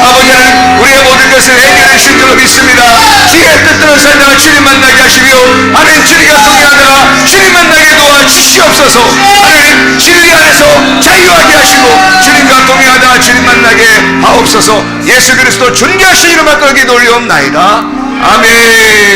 아버지 하나님 우리의 모든 것을 해결해 주실 줄로 믿습니다. 주의 뜻대로 살다가 주님 만나게 하시며 하나님 주님과 동행하다가 주님 만나게 도와주시옵소서. 하나님 진리 안에서 자유하게 하시고 주님과 동행하다가 주님 만나게 하옵소서. 예수 그리스도 존귀하신 이름 받들게 돌리옵나이다. 아멘.